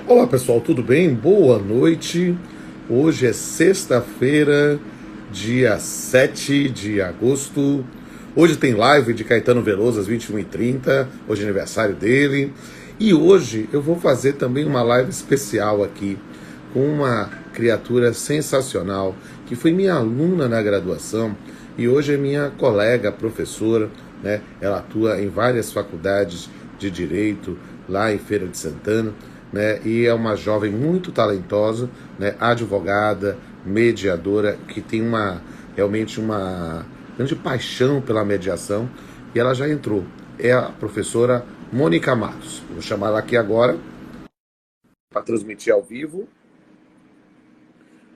Olá pessoal, tudo bem? Boa noite. Hoje é sexta-feira, dia 7 de agosto. Hoje tem live de Caetano Veloso às 21h30. Hoje é aniversário dele. E hoje eu vou fazer também uma live especial aqui com uma criatura sensacional que foi minha aluna na graduação e hoje é minha colega professora, né? Ela atua em várias faculdades de direito lá em Feira de Santana, né? E é uma jovem muito talentosa, né? Advogada, mediadora, que tem realmente uma grande paixão pela mediação, e ela já entrou. É a professora Mônica Matos. Vou chamar ela aqui agora para transmitir ao vivo.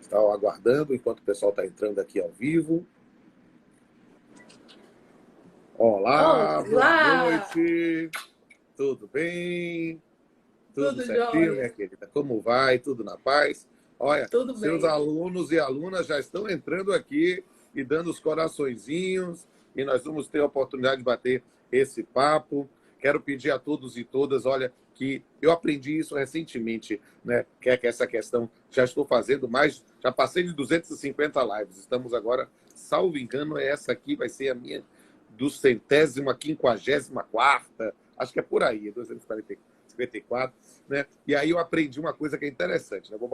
Estava aguardando enquanto o pessoal está entrando aqui ao vivo. Olá, boa Olá! noite. Tudo bem? Tudo Tudo certinho, minha jóia? querida? Como vai? Tudo na paz? Olha, Tudo seus bem. alunos e alunas já estão entrando aqui e dando os coraçõezinhos, e nós vamos ter a oportunidade de bater esse papo. Quero pedir a todos e todas, olha, que eu aprendi isso recentemente, né? Que é que essa questão, já estou fazendo mais, já passei de 250 lives, estamos agora, salvo engano, essa aqui vai ser a minha do 154ª, acho que é por aí, 254, né? E aí eu aprendi uma coisa que é interessante, né? Já vou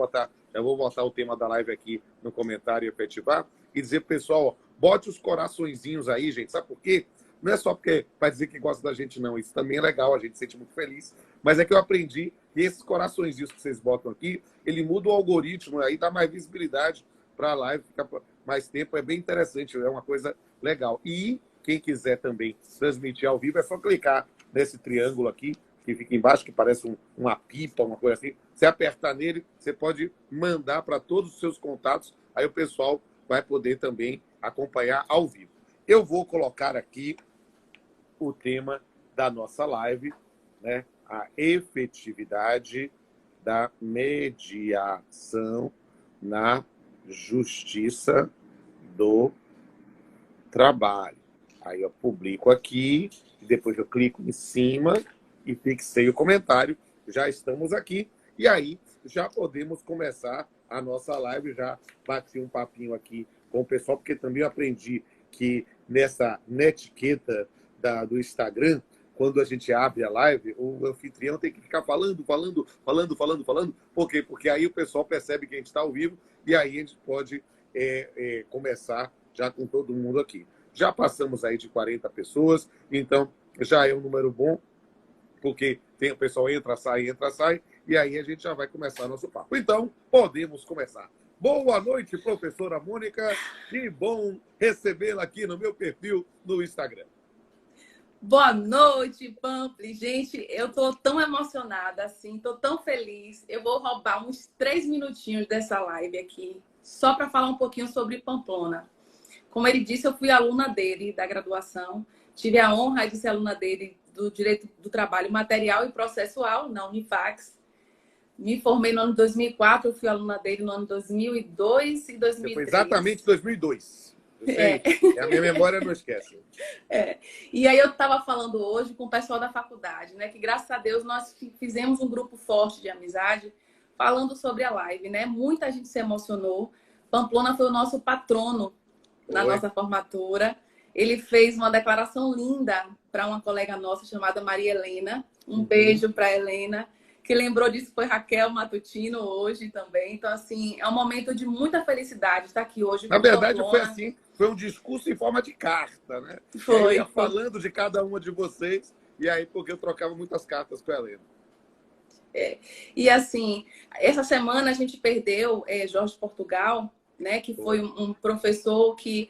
botar o tema da live aqui no comentário e efetivar, e dizer pro pessoal, ó, bote os coraçõezinhos aí, gente, sabe por quê? Não é só porque vai dizer que gosta da gente, não. Isso também é legal, a gente se sente muito feliz. Mas é que eu aprendi que esses coraçõezinhos que vocês botam aqui, ele muda o algoritmo, aí dá mais visibilidade para a live, fica mais tempo. É bem interessante, é uma coisa legal. E quem quiser também transmitir ao vivo, é só clicar nesse triângulo aqui, que fica embaixo, que parece uma pipa, uma coisa assim. Você apertar nele, você pode mandar para todos os seus contatos, aí o pessoal vai poder também acompanhar ao vivo. Eu vou colocar aqui o tema da nossa live, né? A efetividade da mediação na justiça do trabalho. Aí eu publico aqui, depois eu clico em cima e fixei o comentário. Já estamos aqui. E aí já podemos começar a nossa live. Já bati um papinho aqui com o pessoal, porque também eu aprendi que nessa netiqueta do Instagram, quando a gente abre a live, o anfitrião tem que ficar falando. Por quê? Porque aí o pessoal percebe que a gente está ao vivo e aí a gente pode começar já com todo mundo aqui. Já passamos aí de 40 pessoas, então já é um número bom, porque tem o pessoal entra, sai, e aí a gente já vai começar nosso papo. Então, podemos começar. Boa noite, professora Mônica. Que bom recebê-la aqui no meu perfil no Instagram. Boa noite, Pampli. Gente, eu tô tão emocionada, assim, tô tão feliz. Eu vou roubar uns 3 minutinhos dessa live aqui, só para falar um pouquinho sobre Pamplona. Como ele disse, eu fui aluna dele da graduação. Tive a honra de ser aluna dele do Direito do Trabalho Material e Processual, na Unifax. Me formei no ano 2004, eu fui aluna dele no ano 2002 e Você foi exatamente 2003. 2002. Eu sei, a minha memória não esquece. E aí eu estava falando hoje com o pessoal da faculdade, né? Que graças a Deus nós fizemos um grupo forte de amizade falando sobre a live, né? Muita gente se emocionou. Pamplona foi o nosso patrono na nossa formatura. Ele fez uma declaração linda para uma colega nossa chamada Maria Helena. Um beijo para Helena. Que lembrou disso foi Raquel Matutino hoje também. Então, assim, é um momento de muita felicidade estar aqui hoje Na com verdade, foi Pamplona. assim, foi um discurso em forma de carta, né? E aí eu ia Foi. falando de cada uma de vocês, e aí porque eu trocava muitas cartas com a Helena. E assim, essa semana a gente perdeu Jorge Portugal, né? Que foi um professor que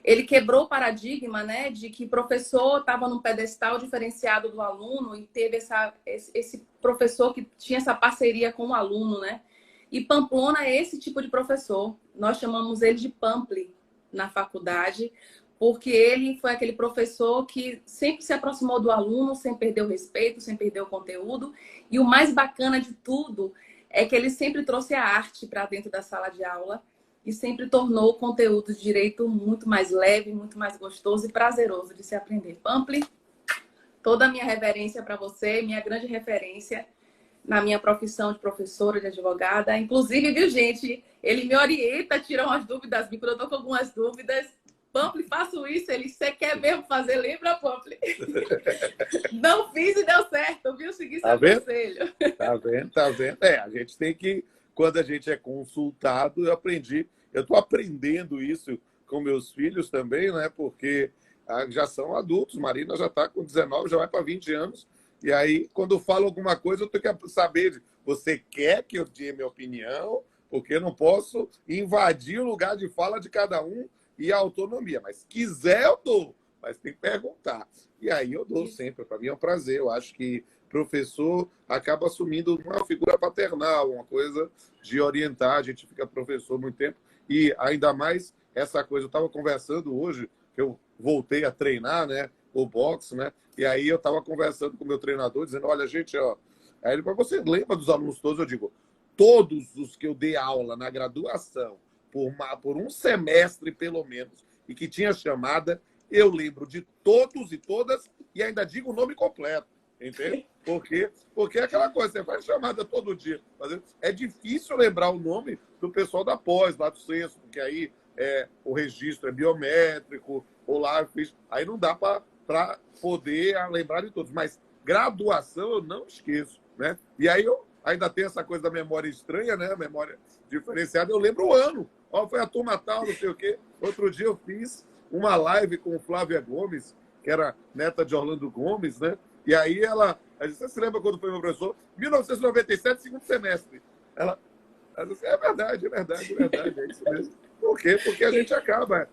ele quebrou o paradigma, né, de que professor estava num pedestal diferenciado do aluno e teve esse professor que tinha essa parceria com o aluno, né? E Pamplona é esse tipo de professor. Nós chamamos ele de Pampli na faculdade, porque ele foi aquele professor que sempre se aproximou do aluno, sem perder o respeito, sem perder o conteúdo. E o mais bacana de tudo é que ele sempre trouxe a arte para dentro da sala de aula e sempre tornou o conteúdo de direito muito mais leve, muito mais gostoso e prazeroso de se aprender. Pampli, toda a minha reverência para você, minha grande referência. na minha profissão de professora, de advogada. Inclusive, viu, gente? Ele me orienta, tira umas dúvidas, quando eu estou com algumas dúvidas. Pampli, faço isso. Ele, você quer mesmo fazer? Lembra, Pampli? Não fiz e deu certo, viu? Segui seu conselho. Tá vendo? Tá vendo? A gente tem que, quando a gente é consultado, eu estou aprendendo isso com meus filhos também, né? Porque já são adultos, Marina já está com 19, já vai para 20 anos. E aí, quando eu falo alguma coisa, eu tenho que saber, você quer que eu dê minha opinião? Porque eu não posso invadir o lugar de fala de cada um e a autonomia. Mas quiser, eu dou. Mas tem que perguntar. E aí eu dou sempre. Para mim é um prazer. Eu acho que professor acaba assumindo uma figura paternal, uma coisa de orientar. A gente fica professor muito tempo. E ainda mais essa coisa. Eu estava conversando hoje, que eu voltei a treinar, né, o boxe, né? E aí eu estava conversando com o meu treinador, dizendo, olha, gente, ó... Aí ele falou, você lembra dos alunos todos? Eu digo, todos os que eu dei aula na graduação, por um semestre pelo menos, e que tinha chamada, eu lembro de todos e todas e ainda digo o nome completo, entende? Porque é aquela coisa, você faz chamada todo dia. É difícil lembrar o nome do pessoal da pós, lá do censo, porque aí o registro é biométrico, ou lá eu fiz... Aí não dá para poder lembrar de todos. Mas graduação eu não esqueço, né? E aí eu ainda tenho essa coisa da memória estranha, né? Memória diferenciada. Eu lembro o ano. Ó, foi a turma tal, não sei o quê. Outro dia eu fiz uma live com Flávia Gomes, que era neta de Orlando Gomes, né? E aí ela disse, você se lembra quando foi meu professor? 1997, segundo semestre. Ela disse, é verdade, é isso mesmo. Por quê? Porque a gente acaba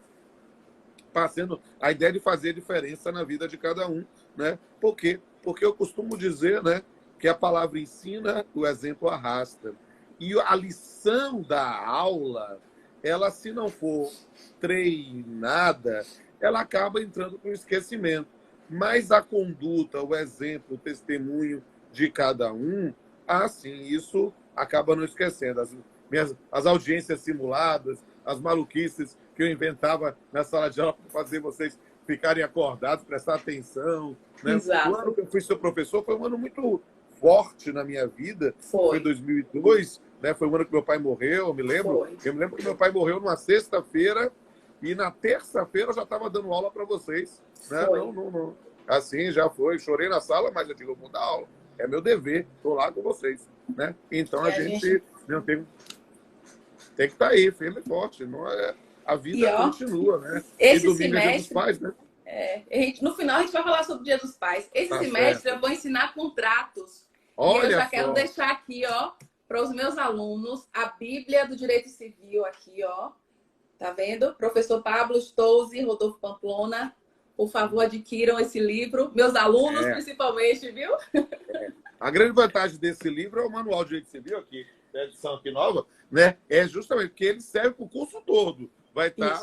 passando a ideia de fazer diferença na vida de cada um, né? Por quê? Porque eu costumo dizer, né, que a palavra ensina, o exemplo arrasta. E a lição da aula, ela, se não for treinada, ela acaba entrando com esquecimento. Mas a conduta, o exemplo, o testemunho de cada um, sim, isso acaba não esquecendo. As audiências simuladas, as maluquices que eu inventava na sala de aula para fazer vocês ficarem acordados, prestar atenção. Né? Exato. O ano que eu fui seu professor foi um ano muito forte na minha vida. Foi 2002, né? Foi o ano que meu pai morreu, eu me lembro. Eu me lembro que meu pai morreu numa sexta-feira e na terça-feira eu já estava dando aula para vocês. Né? Não. Assim, já foi. Chorei na sala, mas eu digo, eu vou dar aula. É meu dever, estou lá com vocês. Né? Então a gente não tem que estar aí, firme e forte. Não é... A vida continua, né? Esse e domingo semestre, é Dia dos Pais, né? No final a gente vai falar sobre o Dia dos Pais. Esse semestre certo. Eu vou ensinar contratos. Olha, e eu já quero deixar aqui, ó, para os meus alunos, a Bíblia do Direito Civil aqui, ó. Tá vendo? Professor Pablo Stouze, Rodolfo Pamplona. Por favor, adquiram esse livro. Meus alunos, principalmente, viu? A grande vantagem desse livro é o Manual de Direito Civil aqui, da edição aqui nova, né? É justamente porque ele serve para o curso todo. Vai estar...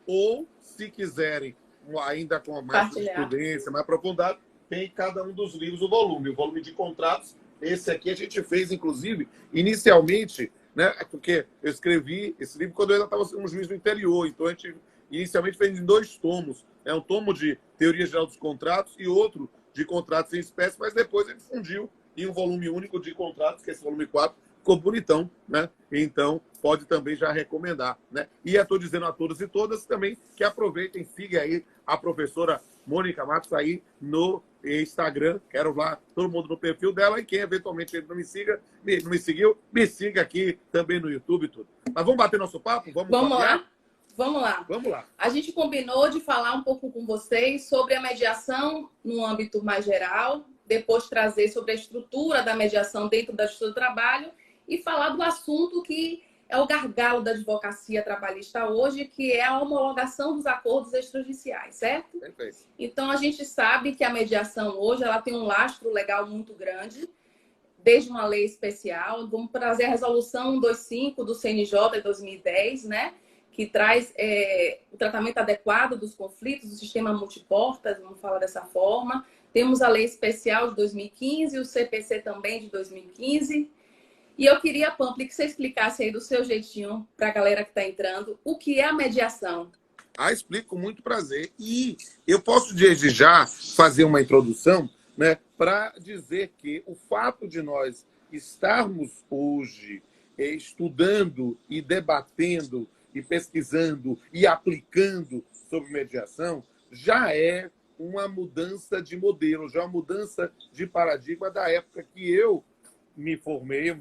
Ou, se quiserem, ainda com mais jurisprudência, mais aprofundado, tem cada um dos livros o volume. O volume de contratos, esse aqui a gente fez, inclusive, inicialmente, né? Porque eu escrevi esse livro quando eu ainda estava sendo um juiz do interior. Então, a gente inicialmente fez em 2 tomos. Um tomo de Teoria Geral dos Contratos e outro de Contratos em Espécie, mas depois ele fundiu em um volume único de contratos, que é esse volume 4, ficou bonitão, né? Então, pode também já recomendar, né? E eu estou dizendo a todos e todas também que aproveitem, sigam aí a professora Mônica Matos aí no Instagram. Quero lá todo mundo no perfil dela. E quem eventualmente não me siga, não me seguiu, me siga aqui também no YouTube e tudo. Mas vamos bater nosso papo? Vamos lá. Vamos lá. Vamos lá. A gente combinou de falar um pouco com vocês sobre a mediação no âmbito mais geral, depois trazer sobre a estrutura da mediação dentro da Justiça do Trabalho e falar do assunto que é o gargalo da advocacia trabalhista hoje, que é a homologação dos acordos extrajudiciais, certo? Perfeito. Então, a gente sabe que a mediação hoje ela tem um lastro legal muito grande, desde uma lei especial. Vamos trazer a resolução 125 do CNJ de 2010, né? Que traz o tratamento adequado dos conflitos, do sistema multiportas, vamos falar dessa forma. Temos a lei especial de 2015, o CPC também de 2015. E eu queria, Pampli, que você explicasse aí do seu jeitinho para a galera que está entrando o que é a mediação. Explico com muito prazer. E eu posso desde já fazer uma introdução, né? para dizer que o fato de nós estarmos hoje estudando e debatendo e pesquisando e aplicando sobre mediação já é uma mudança de modelo, já é uma mudança de paradigma da época que eu me formei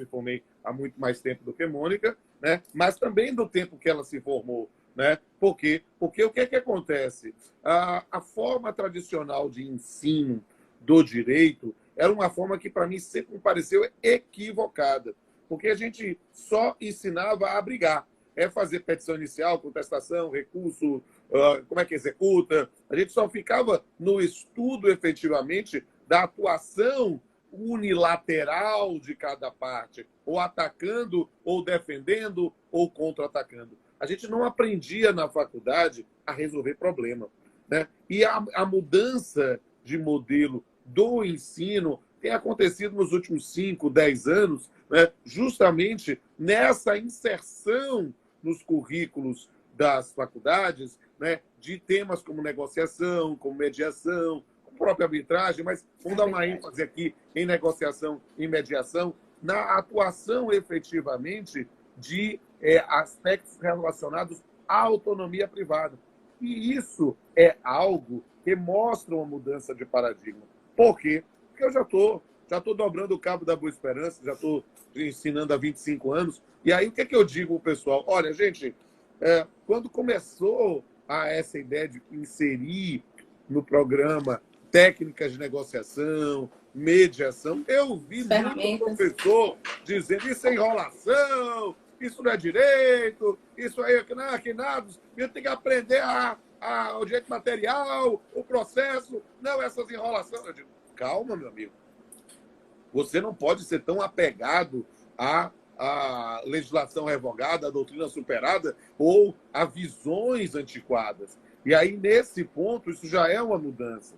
há muito mais tempo do que Mônica, né? Mas também do tempo que ela se formou. Né? Por quê? Porque o que é que acontece? A forma tradicional de ensino do direito era uma forma que, para mim, sempre me pareceu equivocada. Porque a gente só ensinava a brigar. É fazer petição inicial, contestação, recurso, como é que executa. A gente só ficava no estudo, efetivamente, da atuação unilateral de cada parte, ou atacando, ou defendendo, ou contra-atacando. A gente não aprendia na faculdade a resolver problema. Né? E a mudança de modelo do ensino tem acontecido nos últimos 5, 10 anos, né? Justamente nessa inserção nos currículos das faculdades, né? De temas como negociação, como mediação, como própria arbitragem, mas vamos dar uma ênfase aqui em negociação e mediação, na atuação efetivamente de aspectos relacionados à autonomia privada. E isso é algo que mostra uma mudança de paradigma. Por quê? Porque eu já estou dobrando o cabo da Boa Esperança, já estou ensinando há 25 anos. E aí, o que é que eu digo ao pessoal? Olha, gente, quando começou essa ideia de inserir no programa técnicas de negociação, mediação, eu vi muito professor dizendo isso é enrolação, isso não é direito, isso aí aqui nada, eu tenho que aprender o direito material, o processo, não essas enrolações. Eu digo, calma, meu amigo. Você não pode ser tão apegado à legislação revogada, à doutrina superada ou a visões antiquadas. E aí, nesse ponto, isso já é uma mudança.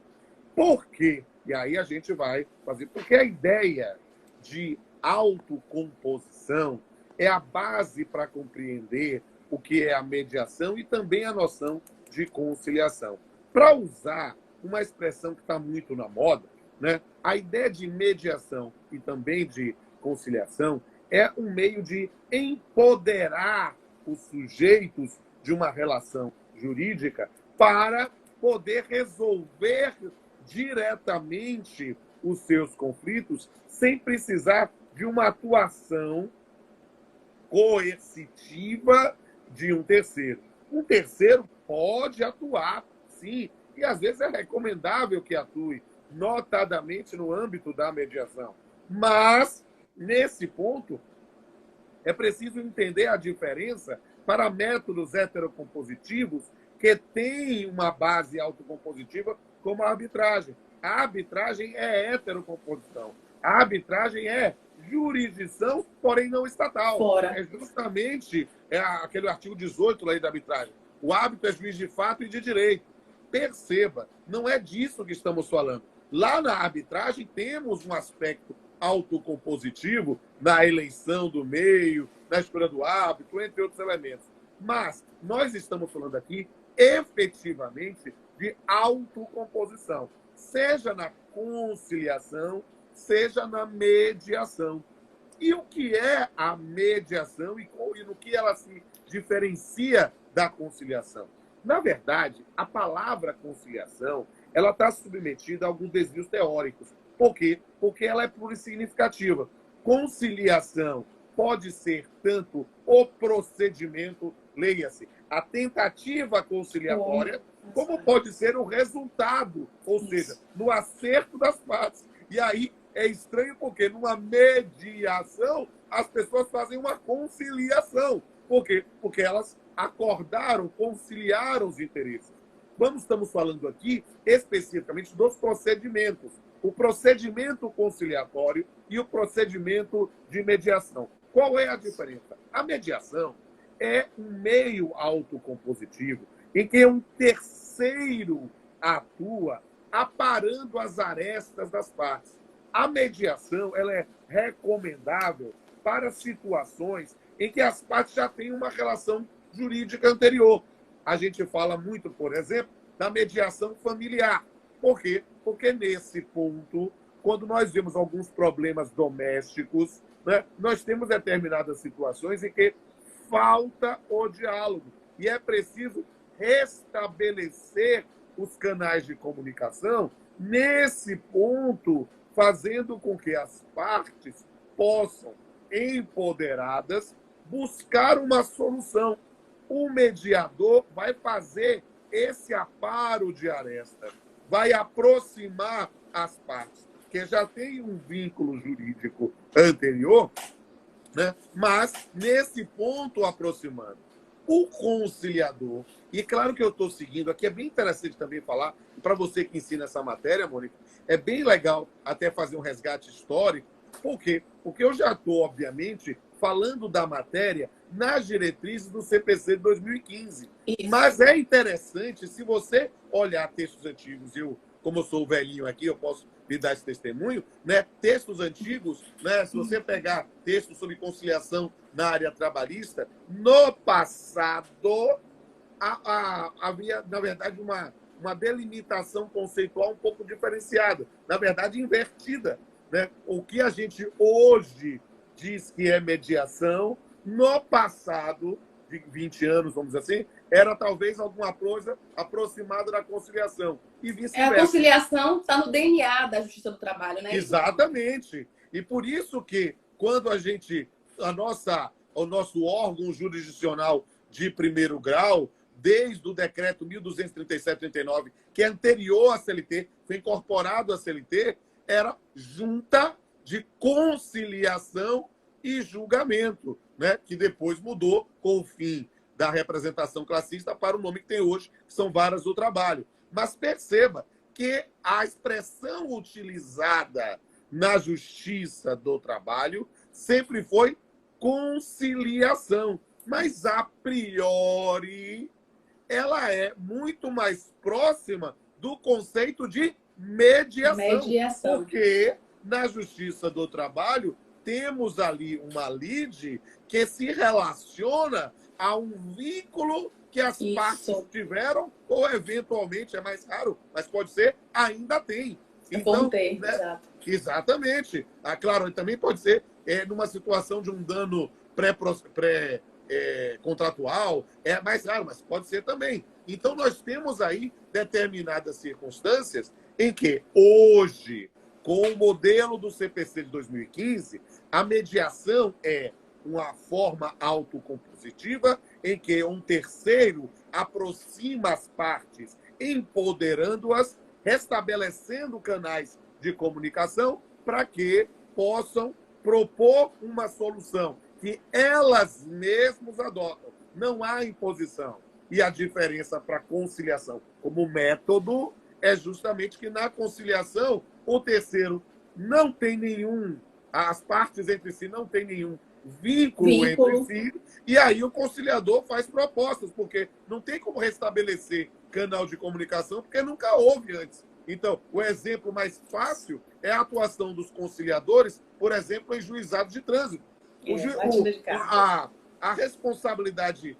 Por quê? E aí a gente vai fazer. Porque a ideia de autocomposição é a base para compreender o que é a mediação e também a noção de conciliação. Para usar uma expressão que está muito na moda, né? A ideia de mediação e também de conciliação é um meio de empoderar os sujeitos de uma relação jurídica para poder resolver diretamente os seus conflitos sem precisar de uma atuação coercitiva de um terceiro. Um terceiro pode atuar, sim, e às vezes é recomendável que atue, notadamente no âmbito da mediação. Mas, nesse ponto, é preciso entender a diferença para métodos heterocompositivos que têm uma base autocompositiva, como a arbitragem. A arbitragem é heterocomposição. A arbitragem é jurisdição, porém não estatal. Fora. É justamente aquele artigo 18 da lei da arbitragem. O árbitro é juiz de fato e de direito. Perceba, não é disso que estamos falando. Lá na arbitragem temos um aspecto autocompositivo na eleição do meio, na escolha do árbitro, entre outros elementos. Mas nós estamos falando aqui efetivamente de autocomposição, seja na conciliação, seja na mediação. E o que é a mediação e no que ela se diferencia da conciliação? Na verdade, a palavra conciliação ela está submetida a alguns desvios teóricos. Por quê? Porque ela é plurissignificativa. Conciliação pode ser tanto o procedimento, leia-se, a tentativa conciliatória, como pode ser o resultado, ou seja, no acerto das partes. E aí é estranho porque numa mediação as pessoas fazem uma conciliação. Por quê? Porque elas acordaram, conciliaram os interesses. Estamos falando aqui especificamente dos procedimentos. O procedimento conciliatório e o procedimento de mediação. Qual é a diferença? A mediação é um meio autocompositivo em que um terceiro atua aparando as arestas das partes. A mediação ela é recomendável para situações em que as partes já têm uma relação jurídica anterior. A gente fala muito, por exemplo, da mediação familiar. Por quê? Porque nesse ponto, quando nós vemos alguns problemas domésticos, né, nós temos determinadas situações em que falta o diálogo. E é preciso restabelecer os canais de comunicação nesse ponto, fazendo com que as partes possam, empoderadas, buscar uma solução. O mediador vai fazer esse aparo de aresta, vai aproximar as partes, que já tem um vínculo jurídico anterior, né? Mas, nesse ponto, aproximando. O conciliador, e claro que eu estou seguindo, aqui é bem interessante também falar, para você que ensina essa matéria, Mônica, é bem legal até fazer um resgate histórico. Por quê? Porque eu já estou, obviamente, falando da matéria nas diretrizes do CPC de 2015. Isso. Mas é interessante, se você olhar textos antigos, como eu sou o velhinho aqui, eu posso lhe dar esse testemunho, né? Textos antigos, né? Se você pegar textos sobre conciliação na área trabalhista, no passado havia, na verdade, uma delimitação conceitual um pouco diferenciada, na verdade, invertida, né? O que a gente hoje diz que é mediação, no passado, de 20 anos, vamos dizer assim, era talvez alguma coisa aproximada da conciliação. E vice-versa. A conciliação está no DNA da Justiça do Trabalho, né? Exatamente. E por isso que, quando o nosso órgão jurisdicional de primeiro grau, desde o decreto 1237/39, que é anterior à CLT, foi incorporado à CLT, era junta de conciliação e julgamento, né? Que depois mudou com o fim da representação classista para o nome que tem hoje, que são varas do trabalho. Mas perceba que a expressão utilizada na Justiça do Trabalho sempre foi conciliação, mas a priori ela é muito mais próxima do conceito de mediação. Porque na Justiça do Trabalho temos ali uma lide que se relaciona a um vínculo que as partes tiveram, ou eventualmente, é mais raro, mas pode ser, ainda tem. Então, né? Exato. Exatamente. Claro, também pode ser numa situação de um dano contratual, é mais raro, mas pode ser também. Então, nós temos aí determinadas circunstâncias em que, hoje, com o modelo do CPC de 2015, a mediação é uma forma autocompositiva em que um terceiro aproxima as partes, empoderando-as, restabelecendo canais de comunicação para que possam propor uma solução que elas mesmas adotam. Não há imposição. E a diferença para a conciliação como método é justamente que na conciliação o terceiro não tem nenhum, as partes entre si não têm nenhum vínculo entre si, e aí o conciliador faz propostas, porque não tem como restabelecer canal de comunicação, porque nunca houve antes. Então, o exemplo mais fácil é a atuação dos conciliadores, por exemplo, em juizados de trânsito. A responsabilidade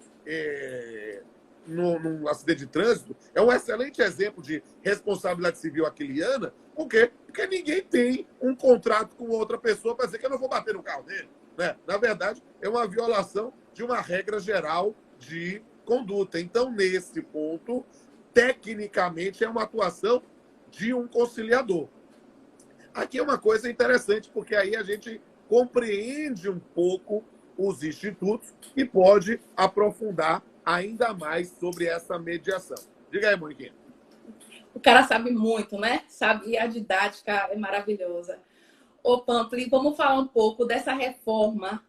num acidente de trânsito é um excelente exemplo de responsabilidade civil aquiliana. Por quê? Porque ninguém tem um contrato com outra pessoa para dizer que eu não vou bater no carro dele. Né? Na verdade, é uma violação de uma regra geral de conduta. Então, nesse ponto, tecnicamente, é uma atuação de um conciliador. Aqui é uma coisa interessante, porque aí a gente compreende um pouco os institutos e pode aprofundar ainda mais sobre essa mediação. Diga aí, Moniquinha. O cara sabe muito, né? Sabe, e a didática é maravilhosa. Ô, Pampli, vamos falar um pouco dessa reforma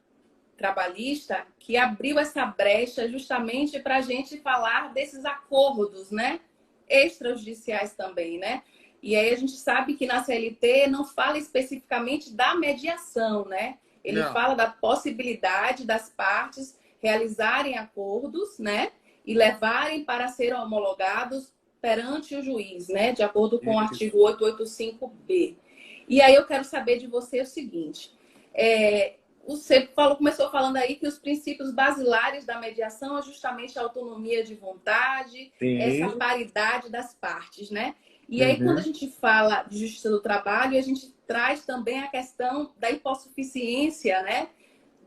trabalhista que abriu essa brecha justamente para a gente falar desses acordos, né? Extrajudiciais também, né? E aí a gente sabe que na CLT não fala especificamente da mediação, né? Ele fala da possibilidade das partes realizarem acordos, né? E levarem para serem homologados perante o juiz, né? De acordo com o artigo 885-B. E aí eu quero saber de você o seguinte. Você começou falando aí que os princípios basilares da mediação é justamente a autonomia de vontade, essa paridade das partes, né? E aí, quando a gente fala de justiça do trabalho, a gente traz também a questão da hipossuficiência, né,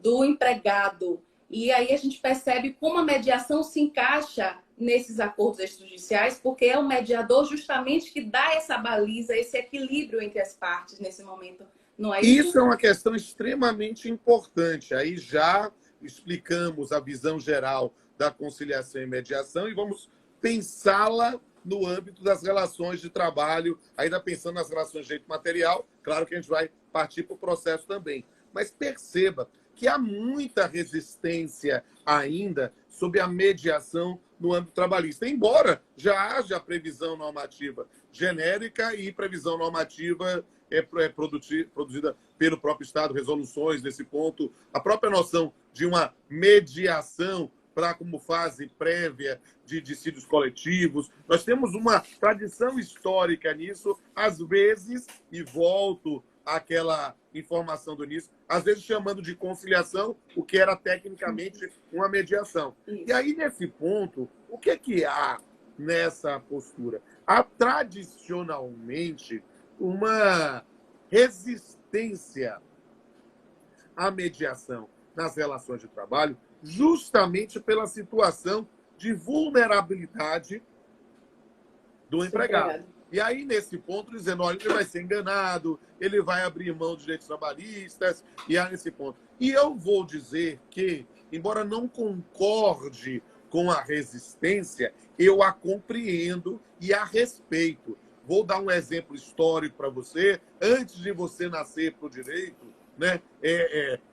do empregado. E aí a gente percebe como a mediação se encaixa nesses acordos extrajudiciais, porque é o mediador justamente que dá essa baliza, esse equilíbrio entre as partes nesse momento. Não é isso? Isso é uma questão extremamente importante. Aí já explicamos a visão geral da conciliação e mediação e vamos pensá-la no âmbito das relações de trabalho, ainda pensando nas relações de direito material, claro que a gente vai partir para o processo também. Mas perceba que há muita resistência ainda sobre a mediação no âmbito trabalhista, embora já haja previsão normativa genérica e previsão normativa produzida pelo próprio Estado, resoluções nesse ponto, a própria noção de uma mediação para como fase prévia de dissídios coletivos. Nós temos uma tradição histórica nisso, às vezes, e volto àquela informação do início, às vezes chamando de conciliação o que era tecnicamente uma mediação. E aí, nesse ponto, o que é que há nessa postura? Há tradicionalmente uma resistência à mediação nas relações de trabalho, justamente pela situação de vulnerabilidade do empregado. E aí, nesse ponto, dizendo, olha, ele vai ser enganado, ele vai abrir mão de direitos trabalhistas, e há nesse ponto. E eu vou dizer que, embora não concorde com a resistência, eu a compreendo e a respeito. Vou dar um exemplo histórico para você. Antes de você nascer para o direito, né?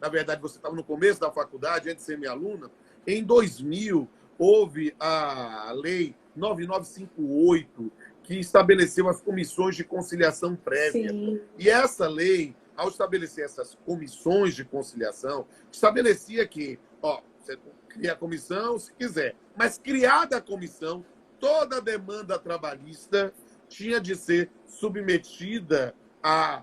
Na verdade, você estava no começo da faculdade, antes de ser minha aluna. Em 2000, houve a Lei 9958, que estabeleceu as comissões de conciliação prévia. Sim. E essa lei, ao estabelecer essas comissões de conciliação, estabelecia que, você cria a comissão se quiser, mas criada a comissão, toda a demanda trabalhista tinha de ser submetida à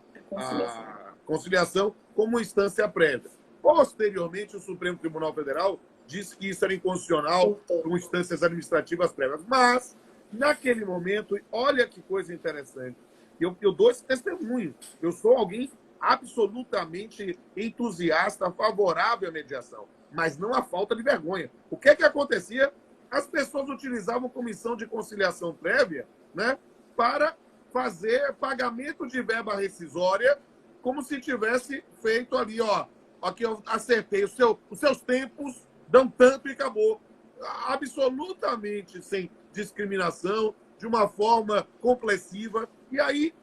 conciliação como instância prévia. Posteriormente, o Supremo Tribunal Federal disse que isso era inconstitucional com instâncias administrativas prévias. Mas, naquele momento, olha que coisa interessante. Eu dou esse testemunho. Eu sou alguém absolutamente entusiasta, favorável à mediação, mas não à falta de vergonha. O que é que acontecia? As pessoas utilizavam comissão de conciliação prévia, né, para fazer pagamento de verba rescisória, como se tivesse feito ali, aqui eu acertei, os seus tempos dão tanto e acabou. Absolutamente sem discriminação, de uma forma complexiva. E aí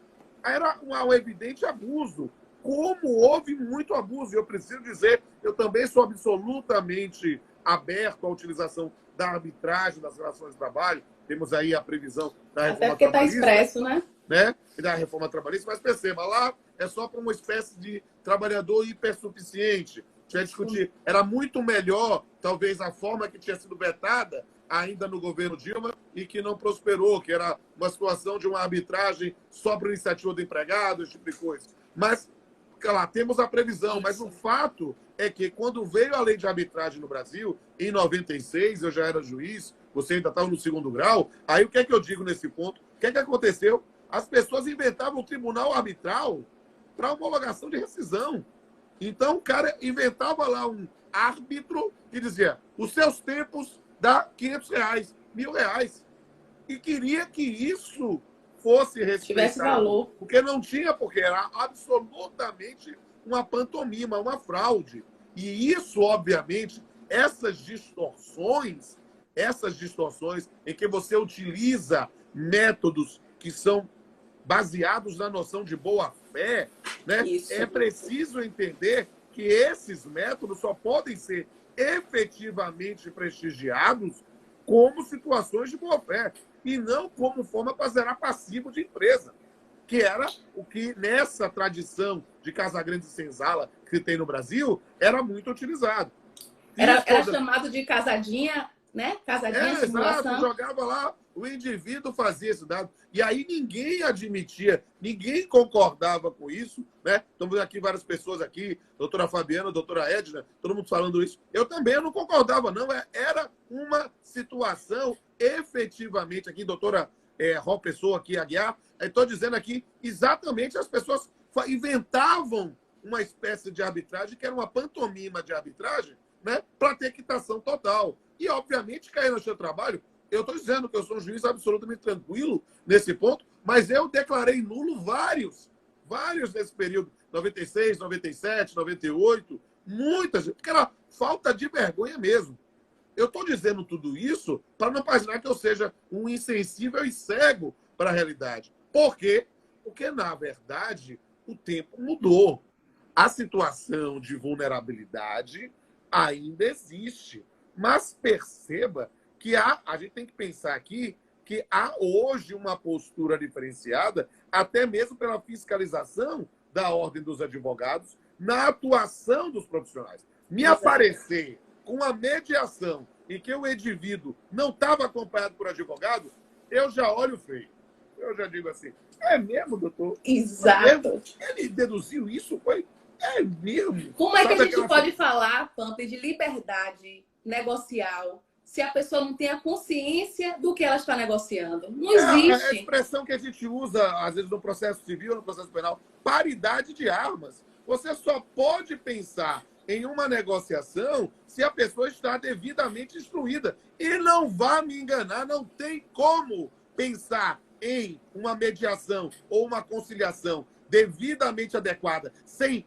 era um evidente abuso. Como houve muito abuso, e eu preciso dizer, eu também sou absolutamente aberto à utilização da arbitragem das relações de trabalho. Temos aí a previsão da reforma trabalhista. Até porque está expresso, né? Da reforma trabalhista, mas perceba, lá é só para uma espécie de trabalhador hipersuficiente. Já discutir. Era muito melhor, talvez, a forma que tinha sido vetada ainda no governo Dilma e que não prosperou, que era uma situação de uma arbitragem só para iniciativa do empregado, esse tipo de coisa. Mas, lá, temos a previsão, mas o fato é que quando veio a lei de arbitragem no Brasil, em 96, eu já era juiz, você ainda estava no segundo grau, aí o que é que eu digo nesse ponto? O que é que aconteceu? As pessoas inventavam um tribunal arbitral para homologação de rescisão. Então, o cara inventava lá um árbitro que dizia, os seus tempos dá R$500, R$1.000. E queria que isso fosse respeitado. Tivesse valor. Porque não tinha, porque era absolutamente uma pantomima, uma fraude. E isso, obviamente, essas distorções em que você utiliza métodos que são baseados na noção de boa-fé, né? É preciso entender que esses métodos só podem ser efetivamente prestigiados como situações de boa-fé e não como forma para zerar passivo de empresa, que era o que, nessa tradição de Casagrande e Senzala que tem no Brasil, era muito utilizado. Era chamado de casadinha, né? Casadinha, simulação. Exato, jogava lá, o indivíduo fazia esse dado. E aí ninguém admitia, ninguém concordava com isso, né? Estamos aqui várias pessoas aqui, doutora Fabiana, doutora Edna, todo mundo falando isso. Eu também não concordava, não. Era uma situação efetivamente aqui, doutora Ró Pessoa aqui, Aguiar. Estou dizendo aqui exatamente as pessoas inventavam uma espécie de arbitragem que era uma pantomima de arbitragem, né, para ter quitação total. E, obviamente, cair no seu trabalho, eu estou dizendo que eu sou um juiz absolutamente tranquilo nesse ponto, mas eu declarei nulo vários nesse período, 96, 97, 98, muitas, porque era falta de vergonha mesmo. Eu estou dizendo tudo isso para não imaginar que eu seja um insensível e cego para a realidade. Por quê? Porque, na verdade, o tempo mudou. A situação de vulnerabilidade ainda existe. Mas perceba que a gente tem que pensar aqui que há hoje uma postura diferenciada, até mesmo pela fiscalização da Ordem dos Advogados, na atuação dos profissionais. Me aparecer com a mediação em que o indivíduo não estava acompanhado por advogado, eu já olho feio. Eu já digo assim, é mesmo, doutor? Exato. Ele deduziu isso? É mesmo? Como é que a gente pode falar, Pampi, de liberdade negocial se a pessoa não tem a consciência do que ela está negociando? Não existe. É a expressão que a gente usa, às vezes, no processo civil, no processo penal, paridade de armas. Você só pode pensar em uma negociação se a pessoa está devidamente instruída. E não vá me enganar, não tem como pensar em uma mediação ou uma conciliação devidamente adequada, sem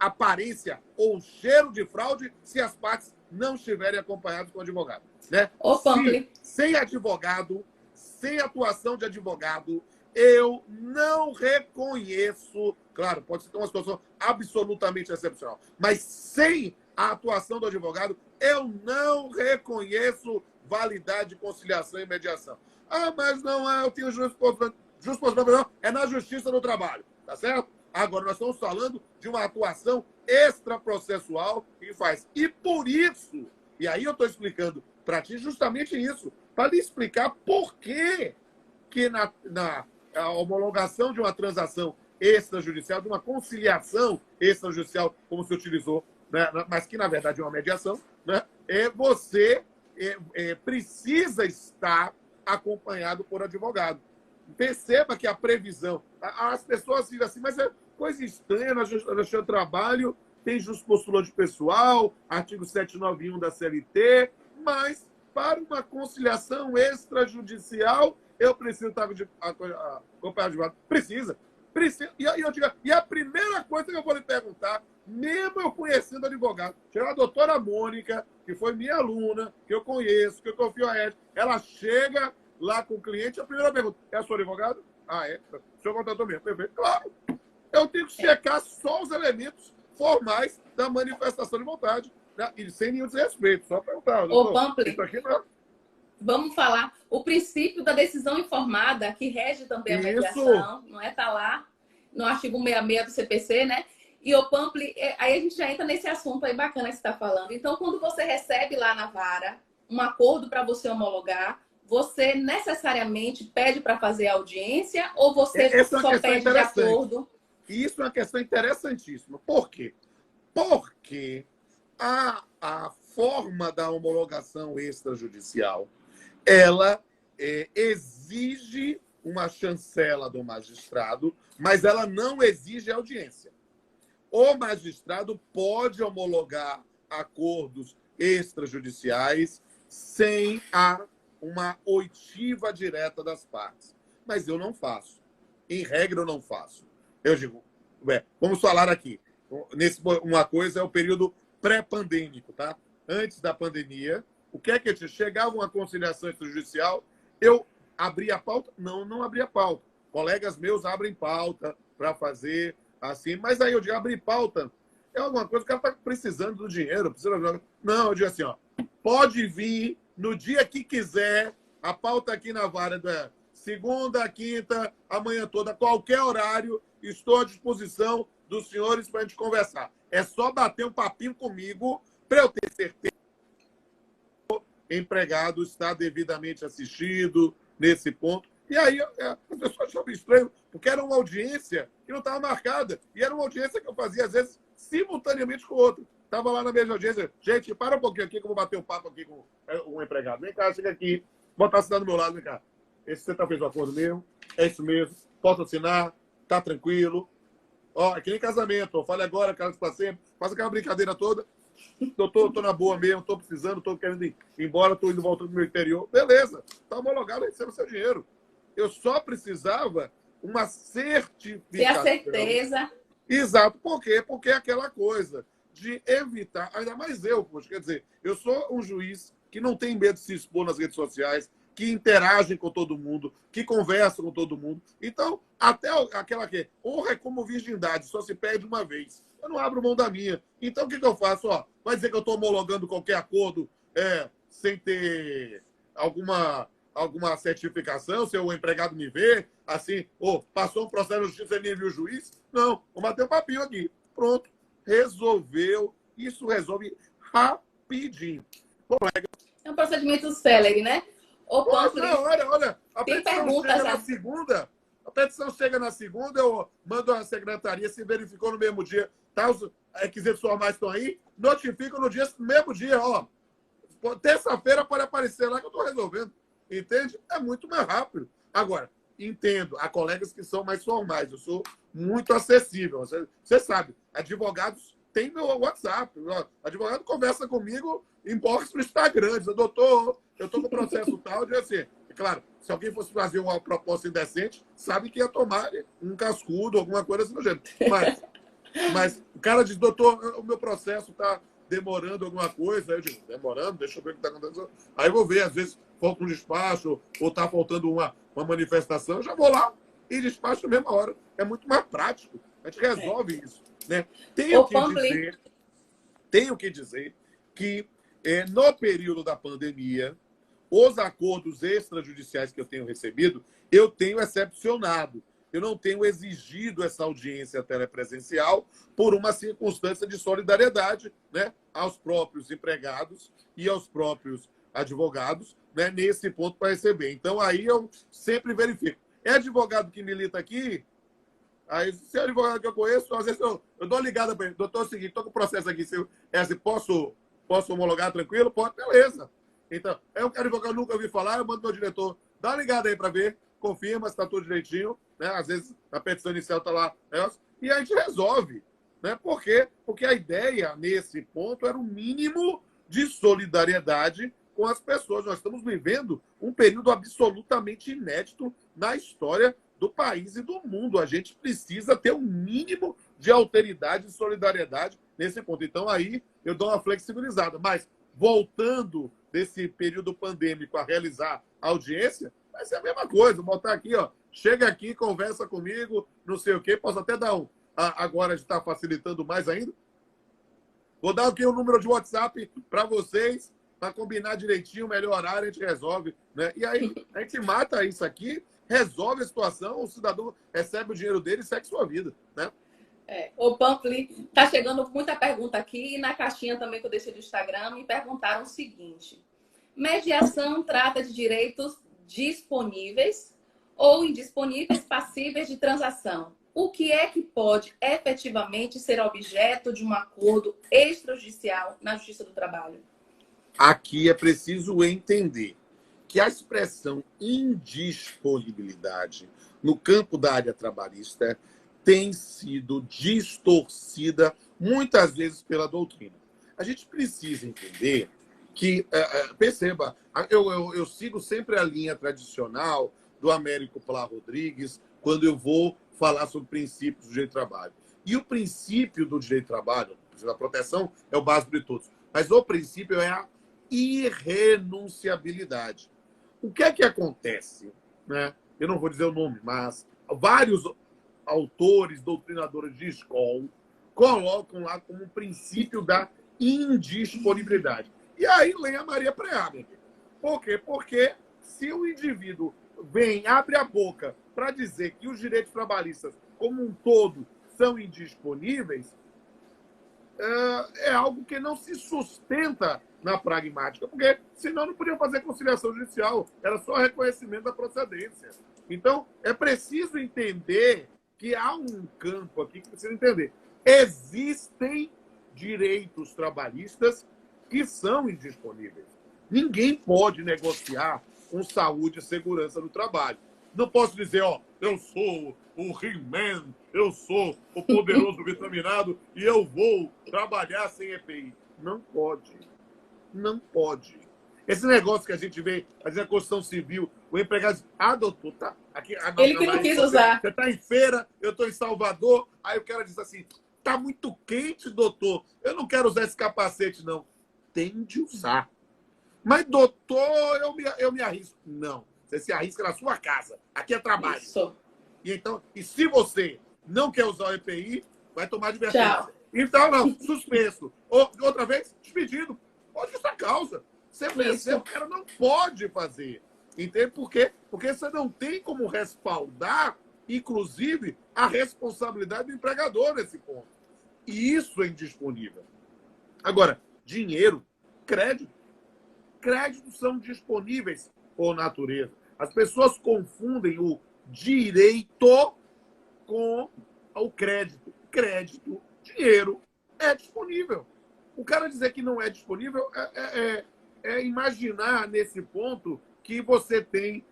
aparência ou cheiro de fraude, se as partes não estiverem acompanhadas com advogado. Né? Sem advogado, sem atuação de advogado, eu não reconheço, claro, pode ser uma situação absolutamente excepcional, mas sem a atuação do advogado, eu não reconheço validade de conciliação e mediação. Ah, mas não é, eu tenho não, é na justiça do trabalho, tá certo? Agora, nós estamos falando de uma atuação extraprocessual que faz. E por isso, e aí eu estou explicando para ti justamente isso, para lhe explicar por que na homologação de uma transação extrajudicial, de uma conciliação extrajudicial, como se utilizou, né, mas que na verdade é uma mediação, né, você precisa estar acompanhado por advogado. Perceba que a previsão... As pessoas dizem assim, mas é coisa estranha, no seu trabalho tem juspostulante pessoal, artigo 791 da CLT, mas para uma conciliação extrajudicial, eu preciso estar acompanhado de advogado. Precisa. E a primeira coisa que eu vou lhe perguntar, mesmo eu conhecendo advogado, chega a doutora Mônica, que foi minha aluna, que eu conheço, que eu confio a ela, ela chega lá com o cliente, a primeira pergunta, é seu advogado? Ah, é? O senhor contratou mesmo? Perfeito. Claro. Eu tenho que checar só os elementos formais da manifestação de vontade, né? E sem nenhum desrespeito, só perguntar. Ô, Pampli, isso aqui não... Vamos falar o princípio da decisão informada, que rege também a mediação, não é? Está lá no artigo 66 do CPC, né? E o Pampli, aí a gente já entra nesse assunto aí bacana que você está falando. Então, quando você recebe lá na vara um acordo para você homologar, você necessariamente pede para fazer audiência ou você só pede de acordo? Isso é uma questão interessantíssima. Por quê? Porque a forma da homologação extrajudicial, ela exige uma chancela do magistrado, mas ela não exige audiência. O magistrado pode homologar acordos extrajudiciais sem uma oitiva direta das partes. Mas eu não faço. Em regra, eu não faço. Eu digo, vamos falar aqui. Uma coisa é o período pré-pandêmico, tá? Antes da pandemia, o que é que chegava uma conciliação extrajudicial, eu abria a pauta? Não abria pauta. Colegas meus abrem pauta para fazer assim, mas aí eu digo, abrir pauta é alguma coisa, o cara está precisando do dinheiro. Não, eu digo assim, ó, pode vir no dia que quiser, a pauta aqui na vara, segunda, quinta, amanhã toda, qualquer horário, estou à disposição dos senhores para a gente conversar. É só bater um papinho comigo para eu ter certeza que o empregado está devidamente assistido nesse ponto. E aí as pessoas achavam estranho, porque era uma audiência que não estava marcada. E era uma audiência que eu fazia, às vezes, simultaneamente com o outro. Estava lá na mesma audiência. Gente, para um pouquinho aqui que eu vou bater um papo aqui com um empregado. Vem cá, chega aqui. Botar a cidade do meu lado, vem cá. esse você fez o acordo mesmo? É isso mesmo? Posso assinar? Tá tranquilo? Ó, é que nem casamento. Eu falei agora, cara, para sempre. Faz aquela brincadeira toda. Tô na boa mesmo, tô precisando, tô querendo ir embora, tô indo voltando pro meu interior. Beleza, tá homologado, receba o seu dinheiro. Eu só precisava uma certificação. Ter a certeza. Exato. Por quê? Porque é aquela coisa de evitar, ainda mais eu, poxa, quer dizer, eu sou um juiz que não tem medo de se expor nas redes sociais, que interagem com todo mundo, que conversam com todo mundo. Então, até aquela que honra é como virgindade, só se perde uma vez. Eu não abro mão da minha. Então, o que eu faço? Ó, vai dizer que eu estou homologando qualquer acordo sem ter alguma certificação, se o empregado me vê, assim, passou um processo de justiça e nem viu o juiz? Não, vou bater um papinho aqui. Pronto, resolveu. Isso resolve rapidinho. Colega. É um procedimento célere, né? Não, olha, a tem petição perguntas chega na segunda, eu mando a secretaria, se verificou no mesmo dia, tá, os requisitos formais estão aí, notifico no mesmo dia, ó. Terça-feira pode aparecer lá que eu estou resolvendo. Entende? É muito mais rápido. Agora, entendo, há colegas que são mais formais, eu sou muito acessível. Você sabe, advogados têm meu WhatsApp. Advogado conversa comigo em box no Instagram, diz, doutor, eu estou com processo tal, diz assim. E, claro, se alguém fosse fazer uma proposta indecente, sabe que ia tomar um cascudo, alguma coisa assim do gênero. Mas o cara diz, doutor, o meu processo está demorando alguma coisa. Aí eu digo, demorando? Deixa eu ver o que está acontecendo. Aí eu vou ver, às vezes falta um despacho ou está faltando uma manifestação, eu já vou lá e despacho na mesma hora. É muito mais prático. A gente resolve isso. Né? Tenho que dizer que no período da pandemia, os acordos extrajudiciais que eu tenho recebido, eu tenho excepcionado. Eu não tenho exigido essa audiência telepresencial por uma circunstância de solidariedade, né, aos próprios empregados e aos próprios advogados, né, nesse ponto para receber. Então, aí eu sempre verifico. É advogado que milita aqui? Aí, se é advogado que eu conheço, às vezes eu dou uma ligada para ele. Doutor, é o seguinte, estou com o processo aqui. Assim, posso homologar tranquilo? Pode, beleza. Então, é um advogado que eu nunca ouvi falar, eu mando meu diretor, dá uma ligada aí para ver, confirma se está tudo direitinho, né? Às vezes a petição inicial está lá, e a gente resolve. Né? Por quê? Porque a ideia, nesse ponto, era o mínimo de solidariedade com as pessoas. Nós estamos vivendo um período absolutamente inédito na história do país e do mundo. A gente precisa ter um mínimo de alteridade e solidariedade nesse ponto. Então, aí eu dou uma flexibilizada. Mas, voltando desse período pandêmico a realizar a audiência, vai ser a mesma coisa. Vou botar aqui, ó, chega aqui, conversa comigo, não sei o quê. Posso até dar agora a gente está facilitando mais ainda. Vou dar aqui o número de WhatsApp para vocês, para combinar direitinho, melhor horário, a gente resolve. Né? E aí a gente mata isso aqui, resolve a situação, o cidadão recebe o dinheiro dele e segue sua vida. Né? O Pampli, tá chegando muita pergunta aqui, e na caixinha também que eu deixei do Instagram, me perguntaram o seguinte: mediação trata de direitos disponíveis ou indisponíveis passíveis de transação? O que é que pode efetivamente ser objeto de um acordo extrajudicial na Justiça do Trabalho? Aqui é preciso entender que a expressão indisponibilidade no campo da área trabalhista tem sido distorcida muitas vezes pela doutrina. A gente precisa entender que, perceba, eu sigo sempre a linha tradicional do Américo Plá Rodrigues quando eu vou falar sobre princípios do direito do trabalho. E o princípio do direito do trabalho, a proteção é o básico de todos, mas o princípio é a irrenunciabilidade. O que é que acontece? Né? Eu não vou dizer o nome, mas vários autores, doutrinadores de escola, colocam lá como um princípio da indisponibilidade. E aí lê a Maria Preá. Por quê? Porque se o indivíduo abre a boca para dizer que os direitos trabalhistas como um todo são indisponíveis, é algo que não se sustenta na pragmática, porque senão não podiam fazer conciliação judicial, era só reconhecimento da procedência. Então, é preciso entender que há um campo aqui que precisa entender. Existem direitos trabalhistas que são indisponíveis. Ninguém pode negociar com saúde e segurança no trabalho. Não posso dizer, ó, eu sou o He-Man, eu sou o poderoso vitaminado e eu vou trabalhar sem EPI. Não pode. Não pode. Esse negócio que a gente vê, às vezes a construção civil, o empregado diz, doutor, tá aqui. Ele que não quis usar. Você está em feira, eu estou em Salvador, aí o cara diz assim, tá muito quente, doutor, eu não quero usar esse capacete, não. Tem de usar. Mas, doutor, eu me arrisco. Não. Você se arrisca na sua casa. Aqui é trabalho. Isso. E se você não quer usar o EPI, vai tomar advertência. Tchau. Então, não, suspenso. Outra vez, despedido. Por justa causa. Você venceu, o cara não pode fazer. Entende por quê? Porque você não tem como respaldar, inclusive, a responsabilidade do empregador nesse ponto. E isso é indisponível. Agora, dinheiro, crédito. Créditos são disponíveis por natureza. As pessoas confundem o direito com o crédito. Crédito, dinheiro, é disponível. O cara dizer que não é disponível é imaginar nesse ponto que você tem,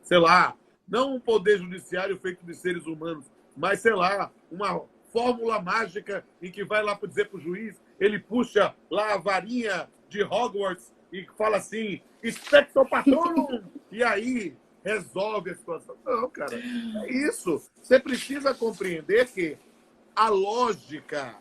sei lá, não um poder judiciário feito de seres humanos, mas, sei lá, uma fórmula mágica em que vai lá para dizer para o juiz, ele puxa lá a varinha de Hogwarts e fala assim, expecto patronum, e aí resolve a situação. Não, cara, é isso. Você precisa compreender que a lógica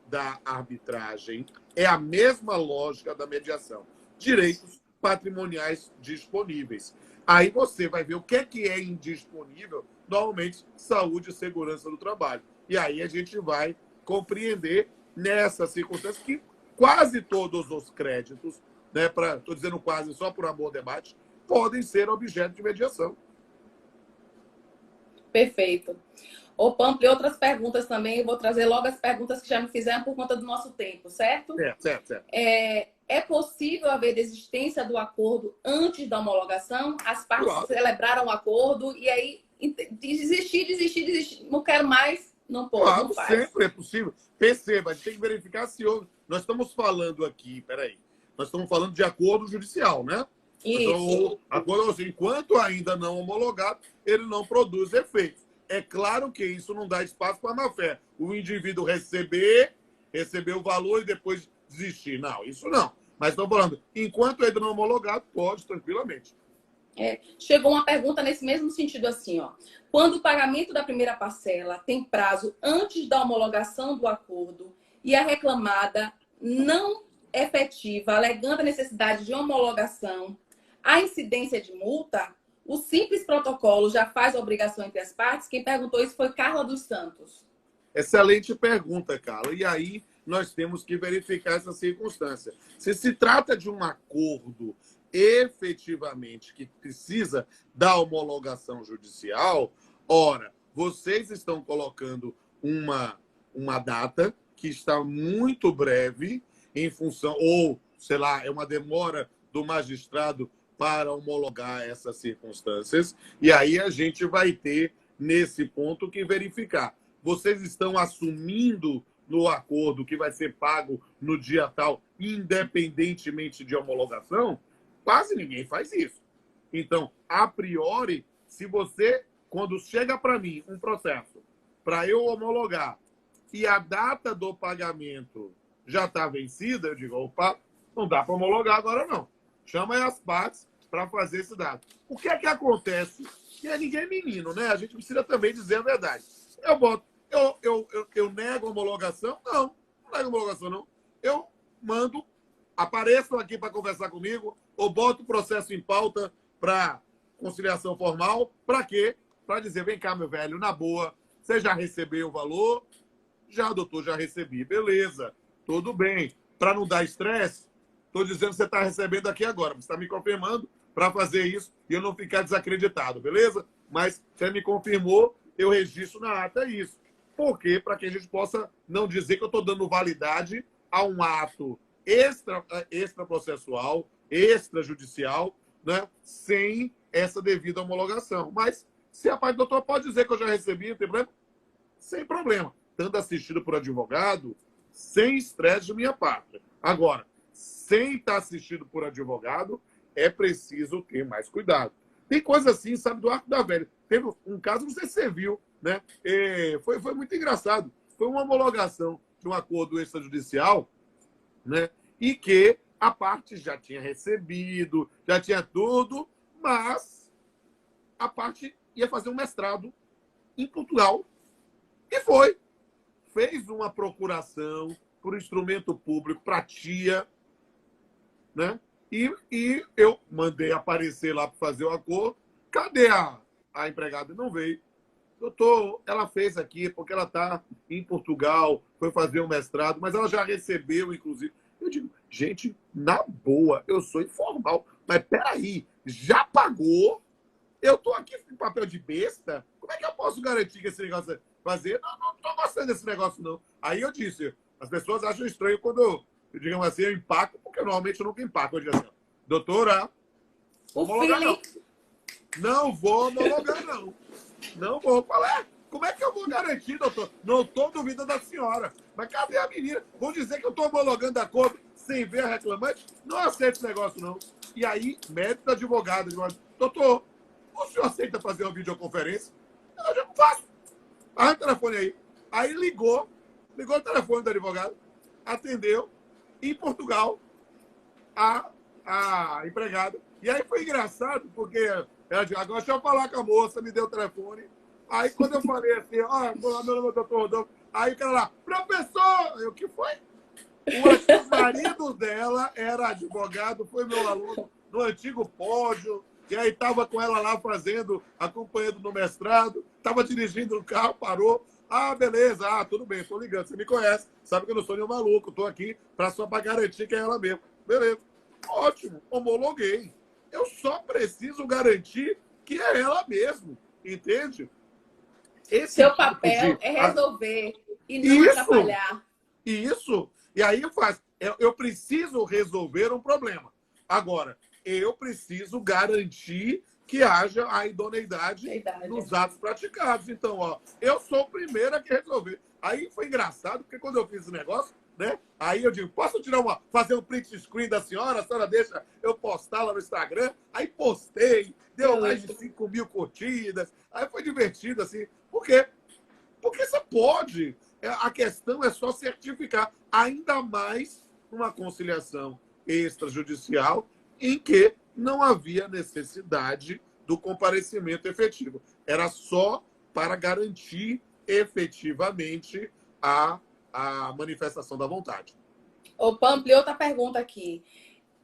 da arbitragem é a mesma lógica da mediação. Direitos patrimoniais disponíveis. Aí você vai ver o que é indisponível, normalmente saúde e segurança do trabalho. E aí a gente vai compreender nessa circunstância que quase todos os créditos, né, estou dizendo quase só por amor ao debate, podem ser objeto de mediação. Perfeito. Ô, Pampli, outras perguntas também. Eu vou trazer logo as perguntas que já me fizeram por conta do nosso tempo, certo? Certo. É possível haver desistência do acordo antes da homologação? As partes celebraram o acordo e aí desistir. Não quero mais, não pode. Claro, não faz. sempre é possível. Perceba, a gente tem que verificar se houve. Nós estamos falando aqui, nós estamos falando de acordo judicial, né? Isso. Então, enquanto ainda não homologado, ele não produz efeitos. É claro que isso não dá espaço para a má-fé. O indivíduo receber o valor e depois desistir. Não, isso não. Mas estou falando, enquanto ainda não homologado, pode, tranquilamente. Chegou uma pergunta nesse mesmo sentido assim, ó. Quando o pagamento da primeira parcela tem prazo antes da homologação do acordo e a reclamada não efetiva, alegando a necessidade de homologação, a incidência de multa, o simples protocolo já faz a obrigação entre as partes? Quem perguntou isso foi Carla dos Santos. Excelente pergunta, Carla. E aí nós temos que verificar essa circunstância. Se trata de um acordo efetivamente que precisa da homologação judicial, ora, vocês estão colocando uma data que está muito breve em função, ou, sei lá, é uma demora do magistrado para homologar essas circunstâncias, e aí a gente vai ter, nesse ponto, que verificar. Vocês estão assumindo no acordo que vai ser pago no dia tal, independentemente de homologação? Quase ninguém faz isso. Então, a priori, se você, quando chega para mim um processo para eu homologar e a data do pagamento já está vencida, eu digo, opa, não dá para homologar agora não. Chama aí as partes para fazer esse dado. O que é que acontece? Que ninguém é menino, né? A gente precisa também dizer a verdade. Eu nego a homologação? Não nego a homologação, não. Eu mando, apareçam aqui para conversar comigo, ou boto o processo em pauta para conciliação formal. Para quê? Para dizer, vem cá, meu velho, na boa, você já recebeu o valor? Já, doutor, já recebi. Beleza, tudo bem. Para não dar estresse, estou dizendo que você está recebendo aqui agora. Você está me confirmando para fazer isso e eu não ficar desacreditado, beleza? Mas você me confirmou, eu registro na ata isso. Por quê? Para que a gente possa não dizer que eu estou dando validade a um ato extraprocessual, extrajudicial, né? Sem essa devida homologação. Mas se a parte do doutor pode dizer que eu já recebi, não tem problema? Sem problema. Estando assistido por advogado, sem estresse de minha parte. Agora, sem estar assistido por advogado, é preciso ter mais cuidado. Tem coisa assim, sabe, do arco da velha. Teve um caso, não sei se você viu, né? Foi muito engraçado. Foi uma homologação de um acordo extrajudicial, né? E que a parte já tinha recebido, já tinha tudo, mas a parte ia fazer um mestrado em Portugal. E foi. Fez uma procuração por instrumento público para a tia, né? E eu mandei aparecer lá para fazer o acordo. Cadê a empregada? Não veio. Doutor, ela fez aqui porque ela está em Portugal, foi fazer um mestrado, mas ela já recebeu, inclusive. Eu digo, gente, na boa, eu sou informal, mas peraí, já pagou? Eu estou aqui com papel de besta? Como é que eu posso garantir que esse negócio vai fazer? Não estou gostando desse negócio, não. Aí eu disse, as pessoas acham estranho quando, digamos assim, eu empaco, porque normalmente eu nunca empaco. Eu digo assim, doutora, homologar não. Não vou homologar, não. Não vou. Como é que eu vou garantir, doutor? Não estou duvidando da senhora. Mas cadê a menina? Vou dizer que eu estou homologando a acordo sem ver a reclamante? Não aceito esse negócio, não. E aí, médico advogado, doutor, o senhor aceita fazer uma videoconferência? Eu já faço. Arranca o telefone aí. Aí ligou o telefone do advogado, atendeu, em Portugal, a empregada. E aí foi engraçado, porque ela disse, agora deixa eu falar com a moça, me deu o telefone. Aí quando eu falei assim, meu nome é doutor Rodolfo, aí o cara lá, professor! Eu, o que foi? O marido dela era advogado, foi meu aluno no antigo pódio, e aí estava com ela lá fazendo, acompanhando no mestrado, estava dirigindo o carro, parou. Beleza, tudo bem, estou ligando, você me conhece, sabe que eu não sou nenhum maluco, estou aqui para garantir que é ela mesmo. Beleza, ótimo, homologuei. Eu só preciso garantir que é ela mesmo, entende? Seu papel é resolver e não atrapalhar. Isso. E aí eu preciso resolver um problema. Agora, eu preciso garantir que haja a idoneidade nos atos praticados. Então, eu sou o primeiro a que resolver. Aí foi engraçado, porque quando eu fiz esse negócio, né? Aí eu digo, posso fazer um print screen da senhora? A senhora deixa eu postar lá no Instagram? Aí postei, deu mais de 5 mil curtidas. Aí foi divertido, assim. Por quê? Porque você pode. A questão é só certificar. Ainda mais uma conciliação extrajudicial em que não havia necessidade do comparecimento efetivo. Era só para garantir efetivamente a manifestação da vontade. Ô, Pampli, outra pergunta aqui.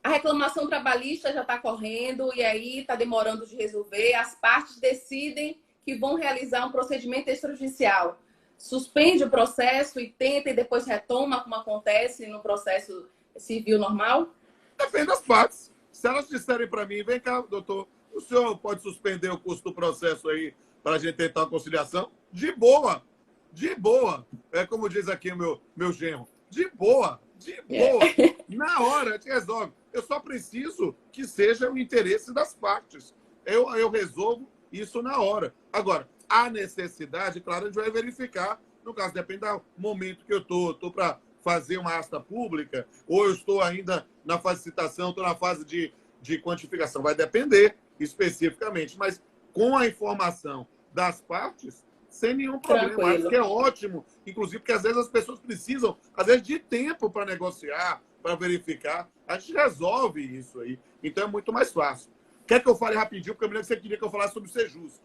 A reclamação trabalhista já está correndo e aí está demorando de resolver. As partes decidem que vão realizar um procedimento extrajudicial. Suspende o processo e tenta e depois retoma, como acontece no processo civil normal? Depende das partes. Se elas disserem para mim, vem cá, doutor, o senhor pode suspender o custo do processo aí para a gente tentar uma conciliação? De boa. De boa. É como diz aqui o meu genro. De boa. De boa. Na hora, a gente resolve. Eu só preciso que seja o interesse das partes. Eu resolvo isso na hora. Agora, a necessidade, claro, a gente vai verificar. No caso, depende do momento que eu estou. Estou para fazer uma asta pública ou eu estou ainda na fase de citação, estou na fase de quantificação. Vai depender especificamente. Mas com a informação das partes, sem nenhum problema. Acho que é ótimo. Inclusive, porque às vezes as pessoas precisam, às vezes, de tempo para negociar, para verificar. A gente resolve isso aí. Então, é muito mais fácil. Quer que eu fale rapidinho? Porque eu me lembro que você queria que eu falasse sobre o Sejusc.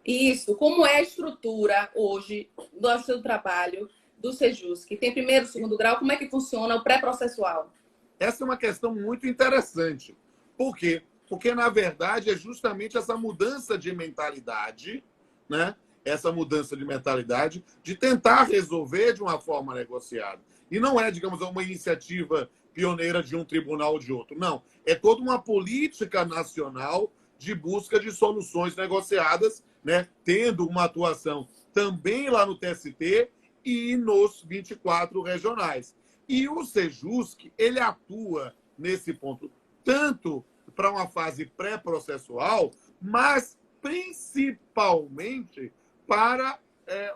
Isso. Como é a estrutura hoje do seu trabalho do Sejusc? Tem primeiro, segundo grau? Como é que funciona o pré-processual? Essa é uma questão muito interessante. Por quê? Porque, na verdade, é justamente essa mudança de mentalidade, né? Essa mudança de mentalidade de tentar resolver de uma forma negociada. E não é, digamos, uma iniciativa pioneira de um tribunal ou de outro. Não. É toda uma política nacional de busca de soluções negociadas, né? Tendo uma atuação também lá no TST e nos 24 regionais. E o Sejusc, ele atua nesse ponto tanto para uma fase pré-processual, mas principalmente para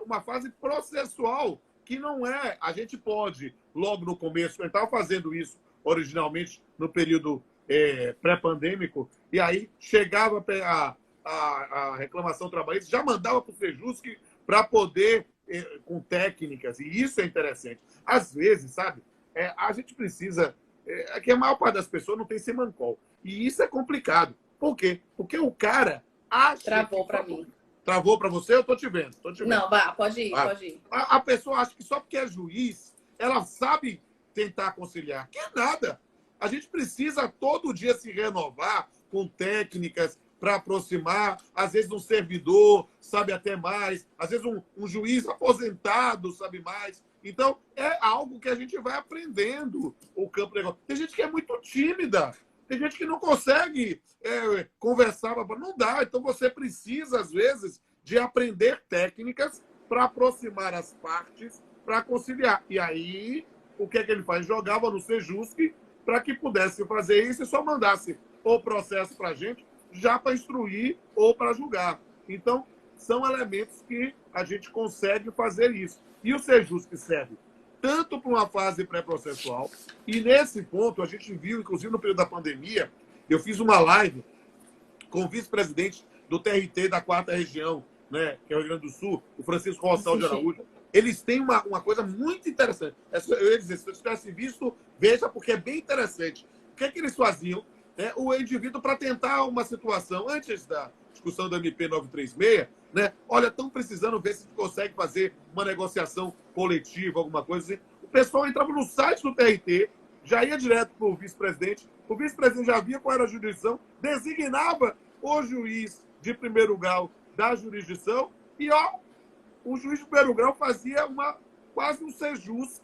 uma fase processual, que não é... A gente pode, logo no começo, eu estava fazendo isso originalmente no período pré-pandêmico, e aí chegava a reclamação trabalhista, já mandava para o Sejusc para poder, com técnicas, e isso é interessante. Às vezes, sabe, a gente precisa... que a maior parte das pessoas não tem semancol. E isso é complicado. Por quê? Porque o cara acha... Travou para mim. Travou para você? Eu tô te vendo. Não, vá, pode ir, pode ir. A pessoa acha que só porque é juiz, ela sabe tentar conciliar. Que nada. A gente precisa todo dia se renovar com técnicas para aproximar. Às vezes um servidor sabe até mais. Às vezes um juiz aposentado sabe mais. Então, é algo que a gente vai aprendendo o campo legal. Tem gente que é muito tímida. Tem gente que não consegue conversar. Não dá. Então, você precisa, às vezes, de aprender técnicas para aproximar as partes, para conciliar. E aí, o que é que ele faz? Jogava no Sejusc para que pudesse fazer isso e só mandasse o processo para a gente, já para instruir ou para julgar. Então, são elementos que a gente consegue fazer isso. E o Sejusc serve tanto para uma fase pré-processual, e nesse ponto a gente viu, inclusive no período da pandemia, eu fiz uma live com o vice-presidente do TRT da 4ª Região, né, que é o Rio Grande do Sul, o Francisco Rossal de Araújo. Eles têm uma coisa muito interessante. Eu ia dizer, se eu tivesse visto, veja, porque é bem interessante. O que é que eles faziam? O indivíduo, para tentar uma situação, antes da discussão do MP 936, né? Olha, estão precisando ver se consegue fazer uma negociação coletiva, alguma coisa assim. O pessoal entrava no site do TRT, já ia direto para o vice-presidente, o vice-presidente já via qual era a jurisdição, designava o juiz de primeiro grau da jurisdição e, o juiz de primeiro grau fazia quase um Sejusc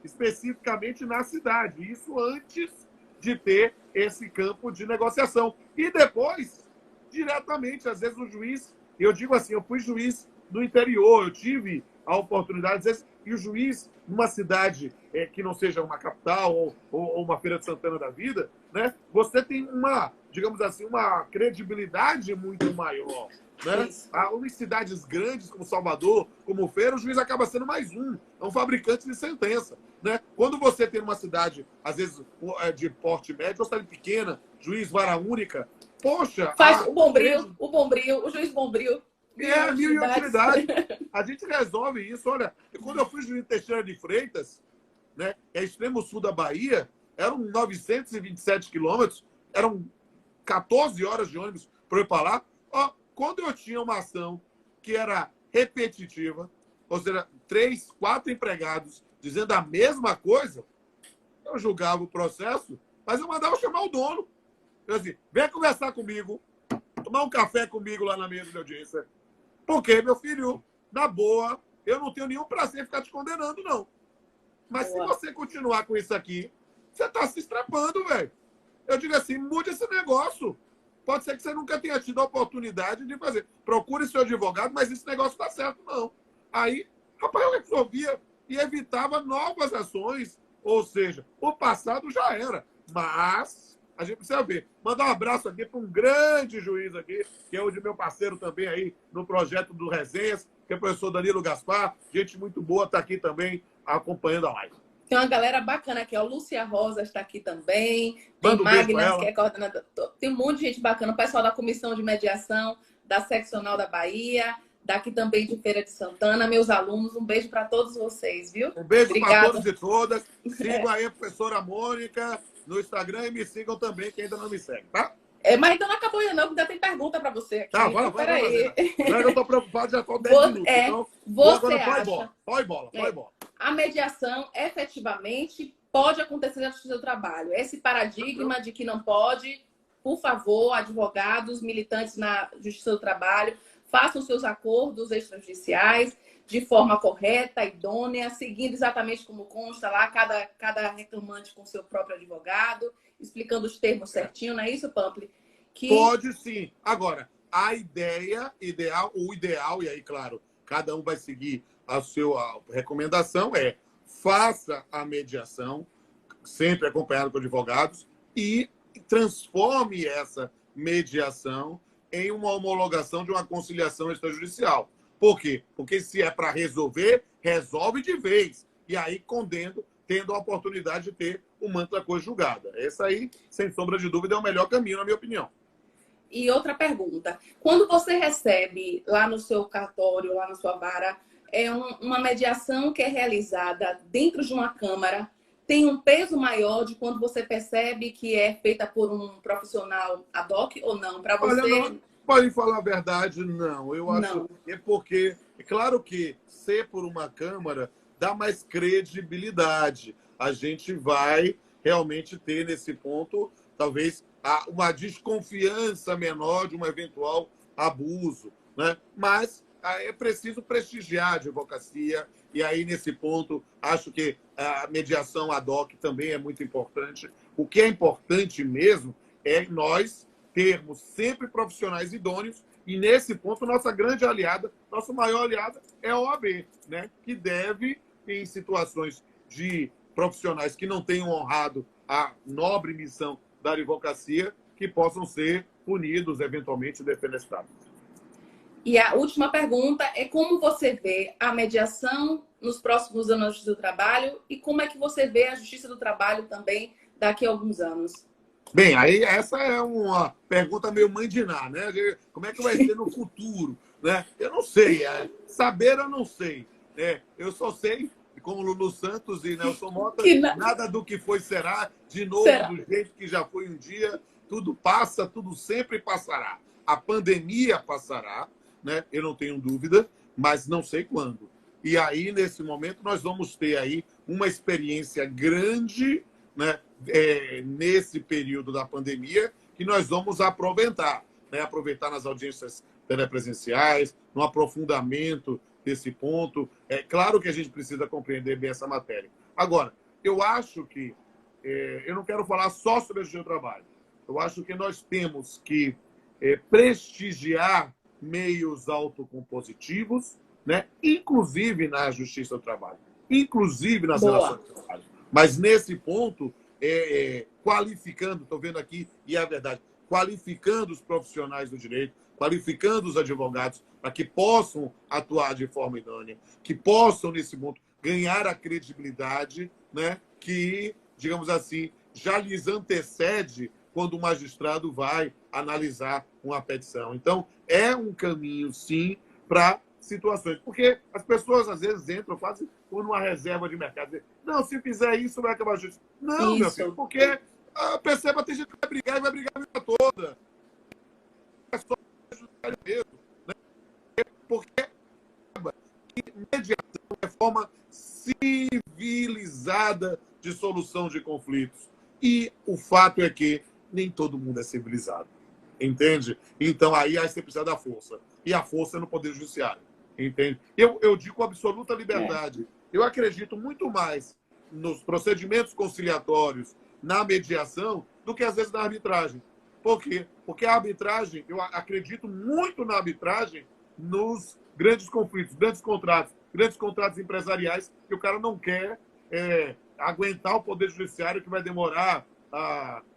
especificamente na cidade. Isso antes de ter esse campo de negociação. E depois, diretamente, às vezes o juiz... Eu digo assim, eu fui juiz no interior, eu tive a oportunidade, às vezes, e o juiz numa cidade que não seja uma capital ou uma Feira de Santana da vida, né? Você tem digamos assim, uma credibilidade muito maior. Né? Em cidades grandes como Salvador, como Feira, o juiz acaba sendo mais é um fabricante de sentença. Né? Quando você tem uma cidade, às vezes, de porte médio, ou cidade pequena, juiz vara única, poxa... Faz o juiz Bombril. Mil e utilidade. A gente resolve isso. Olha, quando eu fui juiz de Teixeira de Freitas, né, que é extremo sul da Bahia, eram 927 quilômetros, eram 14 horas de ônibus para eu ir para lá. Quando eu tinha uma ação que era repetitiva, ou seja, 3, 4 empregados dizendo a mesma coisa, eu julgava o processo, mas eu mandava chamar o dono. Eu assim, vem conversar comigo, tomar um café comigo lá na mesa de audiência. Porque, meu filho, na boa, eu não tenho nenhum prazer em ficar te condenando, não. Mas se você continuar com isso aqui, você está se estrapando, velho. Eu digo assim, mude esse negócio. Pode ser que você nunca tenha tido a oportunidade de fazer. Procure seu advogado, mas esse negócio está certo, não. Aí, rapaz, eu resolvia e evitava novas ações. Ou seja, o passado já era. Mas a gente precisa ver. Mandar um abraço aqui para um grande juiz aqui, que é o de meu parceiro também aí no projeto do Resenhas, que é o professor Danilo Gaspar. Gente muito boa, está aqui também acompanhando a live. Tem uma galera bacana aqui, ó. Lúcia Rosa está aqui também. Tem Magna, que é coordenadora. Tem um monte de gente bacana. O pessoal da Comissão de Mediação, da Seccional da Bahia, daqui também de Feira de Santana. Meus alunos, um beijo para todos vocês, viu? Um beijo para todos e todas. Sigam aí a professora Mônica no Instagram e me sigam também, que ainda não me segue, tá? Mas ainda não acabou ainda não, porque ainda tem pergunta para você aqui. Tá, vai. Peraí. Eu estou preocupado, já estou 10 minutos. Então, você acha... Põe bola. A mediação, efetivamente, pode acontecer na justiça do trabalho. Esse paradigma de que não pode, por favor, advogados, militantes na justiça do trabalho, façam seus acordos extrajudiciais de forma correta, idônea, seguindo exatamente como consta lá, cada reclamante com seu próprio advogado, explicando os termos certinho, não é isso, Pampli? Pode sim. Agora, a o ideal, e aí, claro, cada um vai seguir a sua recomendação, faça a mediação, sempre acompanhado por advogados, e transforme essa mediação em uma homologação de uma conciliação extrajudicial. Por quê? Porque se é para resolver, resolve de vez. E aí, tendo a oportunidade de ter o manto da coisa julgada. Esse aí, sem sombra de dúvida, é o melhor caminho, na minha opinião. E outra pergunta. Quando você recebe lá no seu cartório, lá na sua vara, uma mediação que é realizada dentro de uma câmara, tem um peso maior de quando você percebe que é feita por um profissional ad hoc ou não? Para você... Olha, não, pode falar a verdade, não. Eu acho não. é porque, é claro que ser por uma câmara dá mais credibilidade. A gente vai realmente ter nesse ponto, talvez, uma desconfiança menor de um eventual abuso, né? Mas é preciso prestigiar a advocacia e aí, nesse ponto, acho que a mediação ad hoc também é muito importante. O que é importante mesmo é nós termos sempre profissionais idôneos e, nesse ponto, nossa grande aliada, nossa maior aliada é a OAB, né? Que deve, em situações de profissionais que não tenham honrado a nobre missão da advocacia, que possam ser punidos, eventualmente, defenestrados. E a última pergunta é como você vê a mediação nos próximos anos na Justiça do Trabalho e como é que você vê a Justiça do Trabalho também daqui a alguns anos? Bem, aí essa é uma pergunta meio mãe de Ná, né? Como é que vai ser no futuro, né? Eu não sei. Saber eu não sei. Eu só sei, como Lulu Santos e Nelson Mota, nada do que foi será, de novo, será do jeito que já foi um dia. Tudo passa, tudo sempre passará. A pandemia passará, né? Eu não tenho dúvida, mas não sei quando. E aí, nesse momento, nós vamos ter aí uma experiência grande, né? Nesse período da pandemia, que nós vamos aproveitar, né? Aproveitar nas audiências telepresenciais, no aprofundamento desse ponto. É claro que a gente precisa compreender bem essa matéria. Agora, eu acho que eu não quero falar só sobre a justiça do trabalho. Eu acho que nós temos que prestigiar meios autocompositivos, né? Inclusive na justiça do trabalho, inclusive nas relações de trabalho. Mas nesse ponto, qualificando, estou vendo aqui, e é a verdade, qualificando os profissionais do direito, qualificando os advogados para que possam atuar de forma idônea, que possam, nesse ponto, ganhar a credibilidade, né? Que, digamos assim, já lhes antecede quando o magistrado vai analisar uma petição. Então, é um caminho, sim, para situações. Porque as pessoas, às vezes, entram quase por uma reserva de mercado. Não, se fizer isso, vai acabar a justiça. Não, meu filho, porque perceba, tem gente que vai brigar e vai brigar a vida toda. É só judiciário mesmo. Né? Porque mediação é forma civilizada de solução de conflitos. E o fato é que nem todo mundo é civilizado. Entende? Então, aí você precisa da força. E a força é no Poder Judiciário. Entende? Eu digo com absoluta liberdade. Eu acredito muito mais nos procedimentos conciliatórios, na mediação, do que, às vezes, na arbitragem. Por quê? Porque a arbitragem, eu acredito muito na arbitragem nos grandes conflitos, grandes contratos empresariais, que o cara não quer aguentar o Poder Judiciário, que vai demorar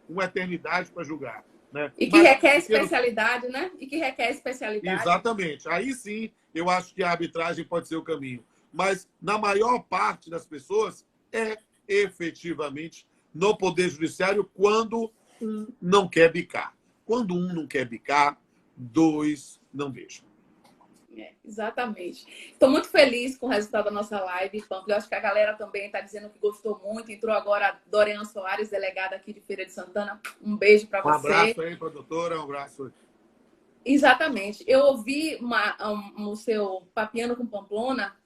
uma eternidade para julgar. Né? E que requer especialidade, né? E que requer especialidade. Exatamente. Aí sim, eu acho que a arbitragem pode ser o caminho. Mas, na maior parte das pessoas, é efetivamente no Poder Judiciário quando um não quer bicar. Quando um não quer bicar, dois não deixam. Exatamente. Estou muito feliz com o resultado da nossa live, Pampo. Eu acho que a galera também está dizendo que gostou muito. Entrou agora a Doriana Soares, delegada aqui de Feira de Santana. Um beijo para você. Um abraço aí, produtora. Um abraço. Exatamente. Eu ouvi o seu Papiando com Pamplona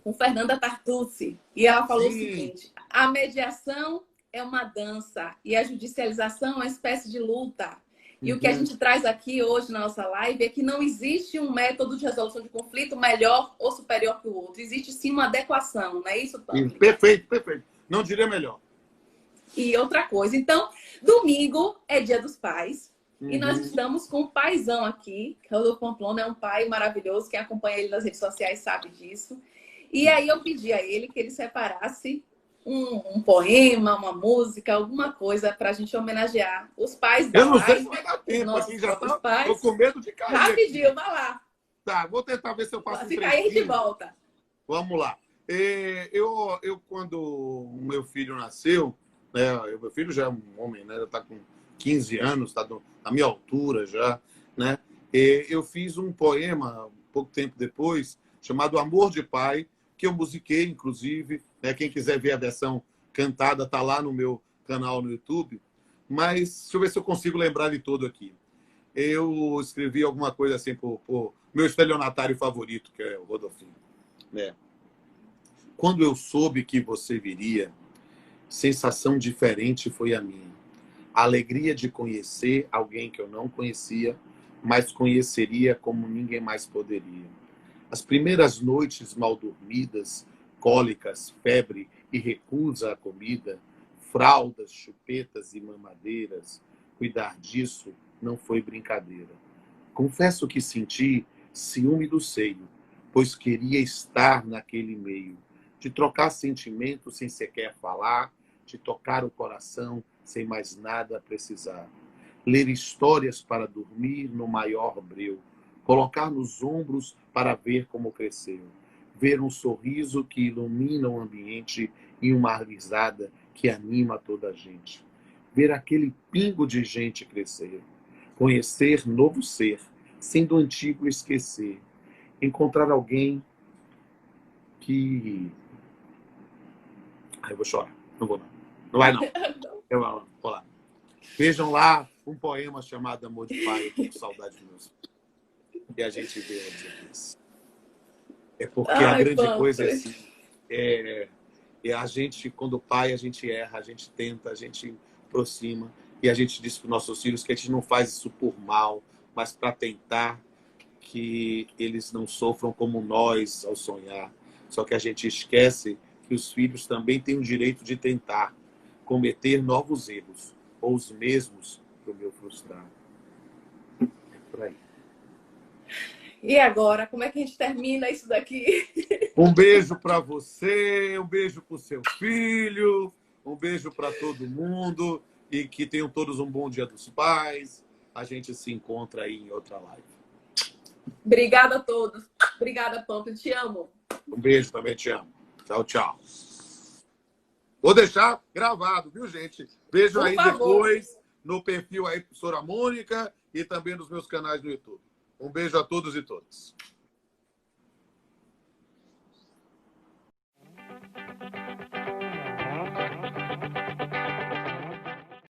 com Fernanda Tartucci. E ela falou o seguinte: a mediação é uma dança e a judicialização é uma espécie de luta. E o que a gente traz aqui hoje na nossa live é que não existe um método de resolução de conflito melhor ou superior que o outro. Existe sim uma adequação, não é isso, Tânia? Perfeito, perfeito. Não diria melhor. E outra coisa. Então, domingo é Dia dos Pais. E nós estamos com um paizão aqui. Rodolfo Pamplona é um pai maravilhoso. Quem acompanha ele nas redes sociais sabe disso. E aí eu pedi a ele que ele separasse um poema, uma música, alguma coisa para a gente homenagear os pais da Eu não sei live, se vai dar tempo aqui, já tô com medo de cair. Rapidinho, vai lá. Tá, vou tentar ver se eu faço Se cair, a gente volta. Vamos lá. Eu, quando o meu filho nasceu, né? Meu filho já é um homem, né? Está com 15 anos, está na minha altura já, né? E eu fiz um poema, pouco tempo depois, chamado Amor de Pai, que eu musiquei, inclusive, né? Quem quiser ver a versão cantada está lá no meu canal no YouTube. Mas deixa eu ver se eu consigo lembrar de todo aqui. Eu escrevi alguma coisa assim por meu estelionatário favorito, que é o Rodolfinho, né? Quando eu soube que você viria, sensação diferente foi a minha. A alegria de conhecer alguém que eu não conhecia, mas conheceria como ninguém mais poderia. As primeiras noites mal dormidas, cólicas, febre e recusa à comida, fraldas, chupetas e mamadeiras, cuidar disso não foi brincadeira. Confesso que senti ciúme do seio, pois queria estar naquele meio, de trocar sentimentos sem sequer falar, de tocar o coração sem mais nada precisar. Ler histórias para dormir no maior breu, colocar nos ombros para ver como cresceu, ver um sorriso que ilumina o ambiente e uma risada que anima toda a gente, ver aquele pingo de gente crescer, conhecer novo ser, sem do antigo esquecer, encontrar alguém que... Ai, eu vou chorar, não vou não. Não vai, não. Eu vou lá. Vejam lá um poema chamado Amor de Pai, eu tô com saudade dos meus filhos. E a gente vê onde é isso. É porque a grande coisa é assim, a gente, quando pai, a gente erra, a gente tenta, a gente aproxima, e a gente diz para os nossos filhos que a gente não faz isso por mal, mas para tentar que eles não sofram como nós ao sonhar. Só que a gente esquece que os filhos também têm o direito de tentar cometer novos erros, ou os mesmos para o meu frustrar. É por aí. E agora, como é que a gente termina isso daqui? Um beijo para você, um beijo para o seu filho, um beijo para todo mundo e que tenham todos um bom Dia dos Pais. A gente se encontra aí em outra live. Obrigada a todos. Obrigada, Pampa. Te amo. Um beijo, também te amo. Tchau, tchau. Vou deixar gravado, viu, gente? Vejam aí depois no perfil aí, professora Mônica, e também nos meus canais do YouTube. Um beijo a todos e todas.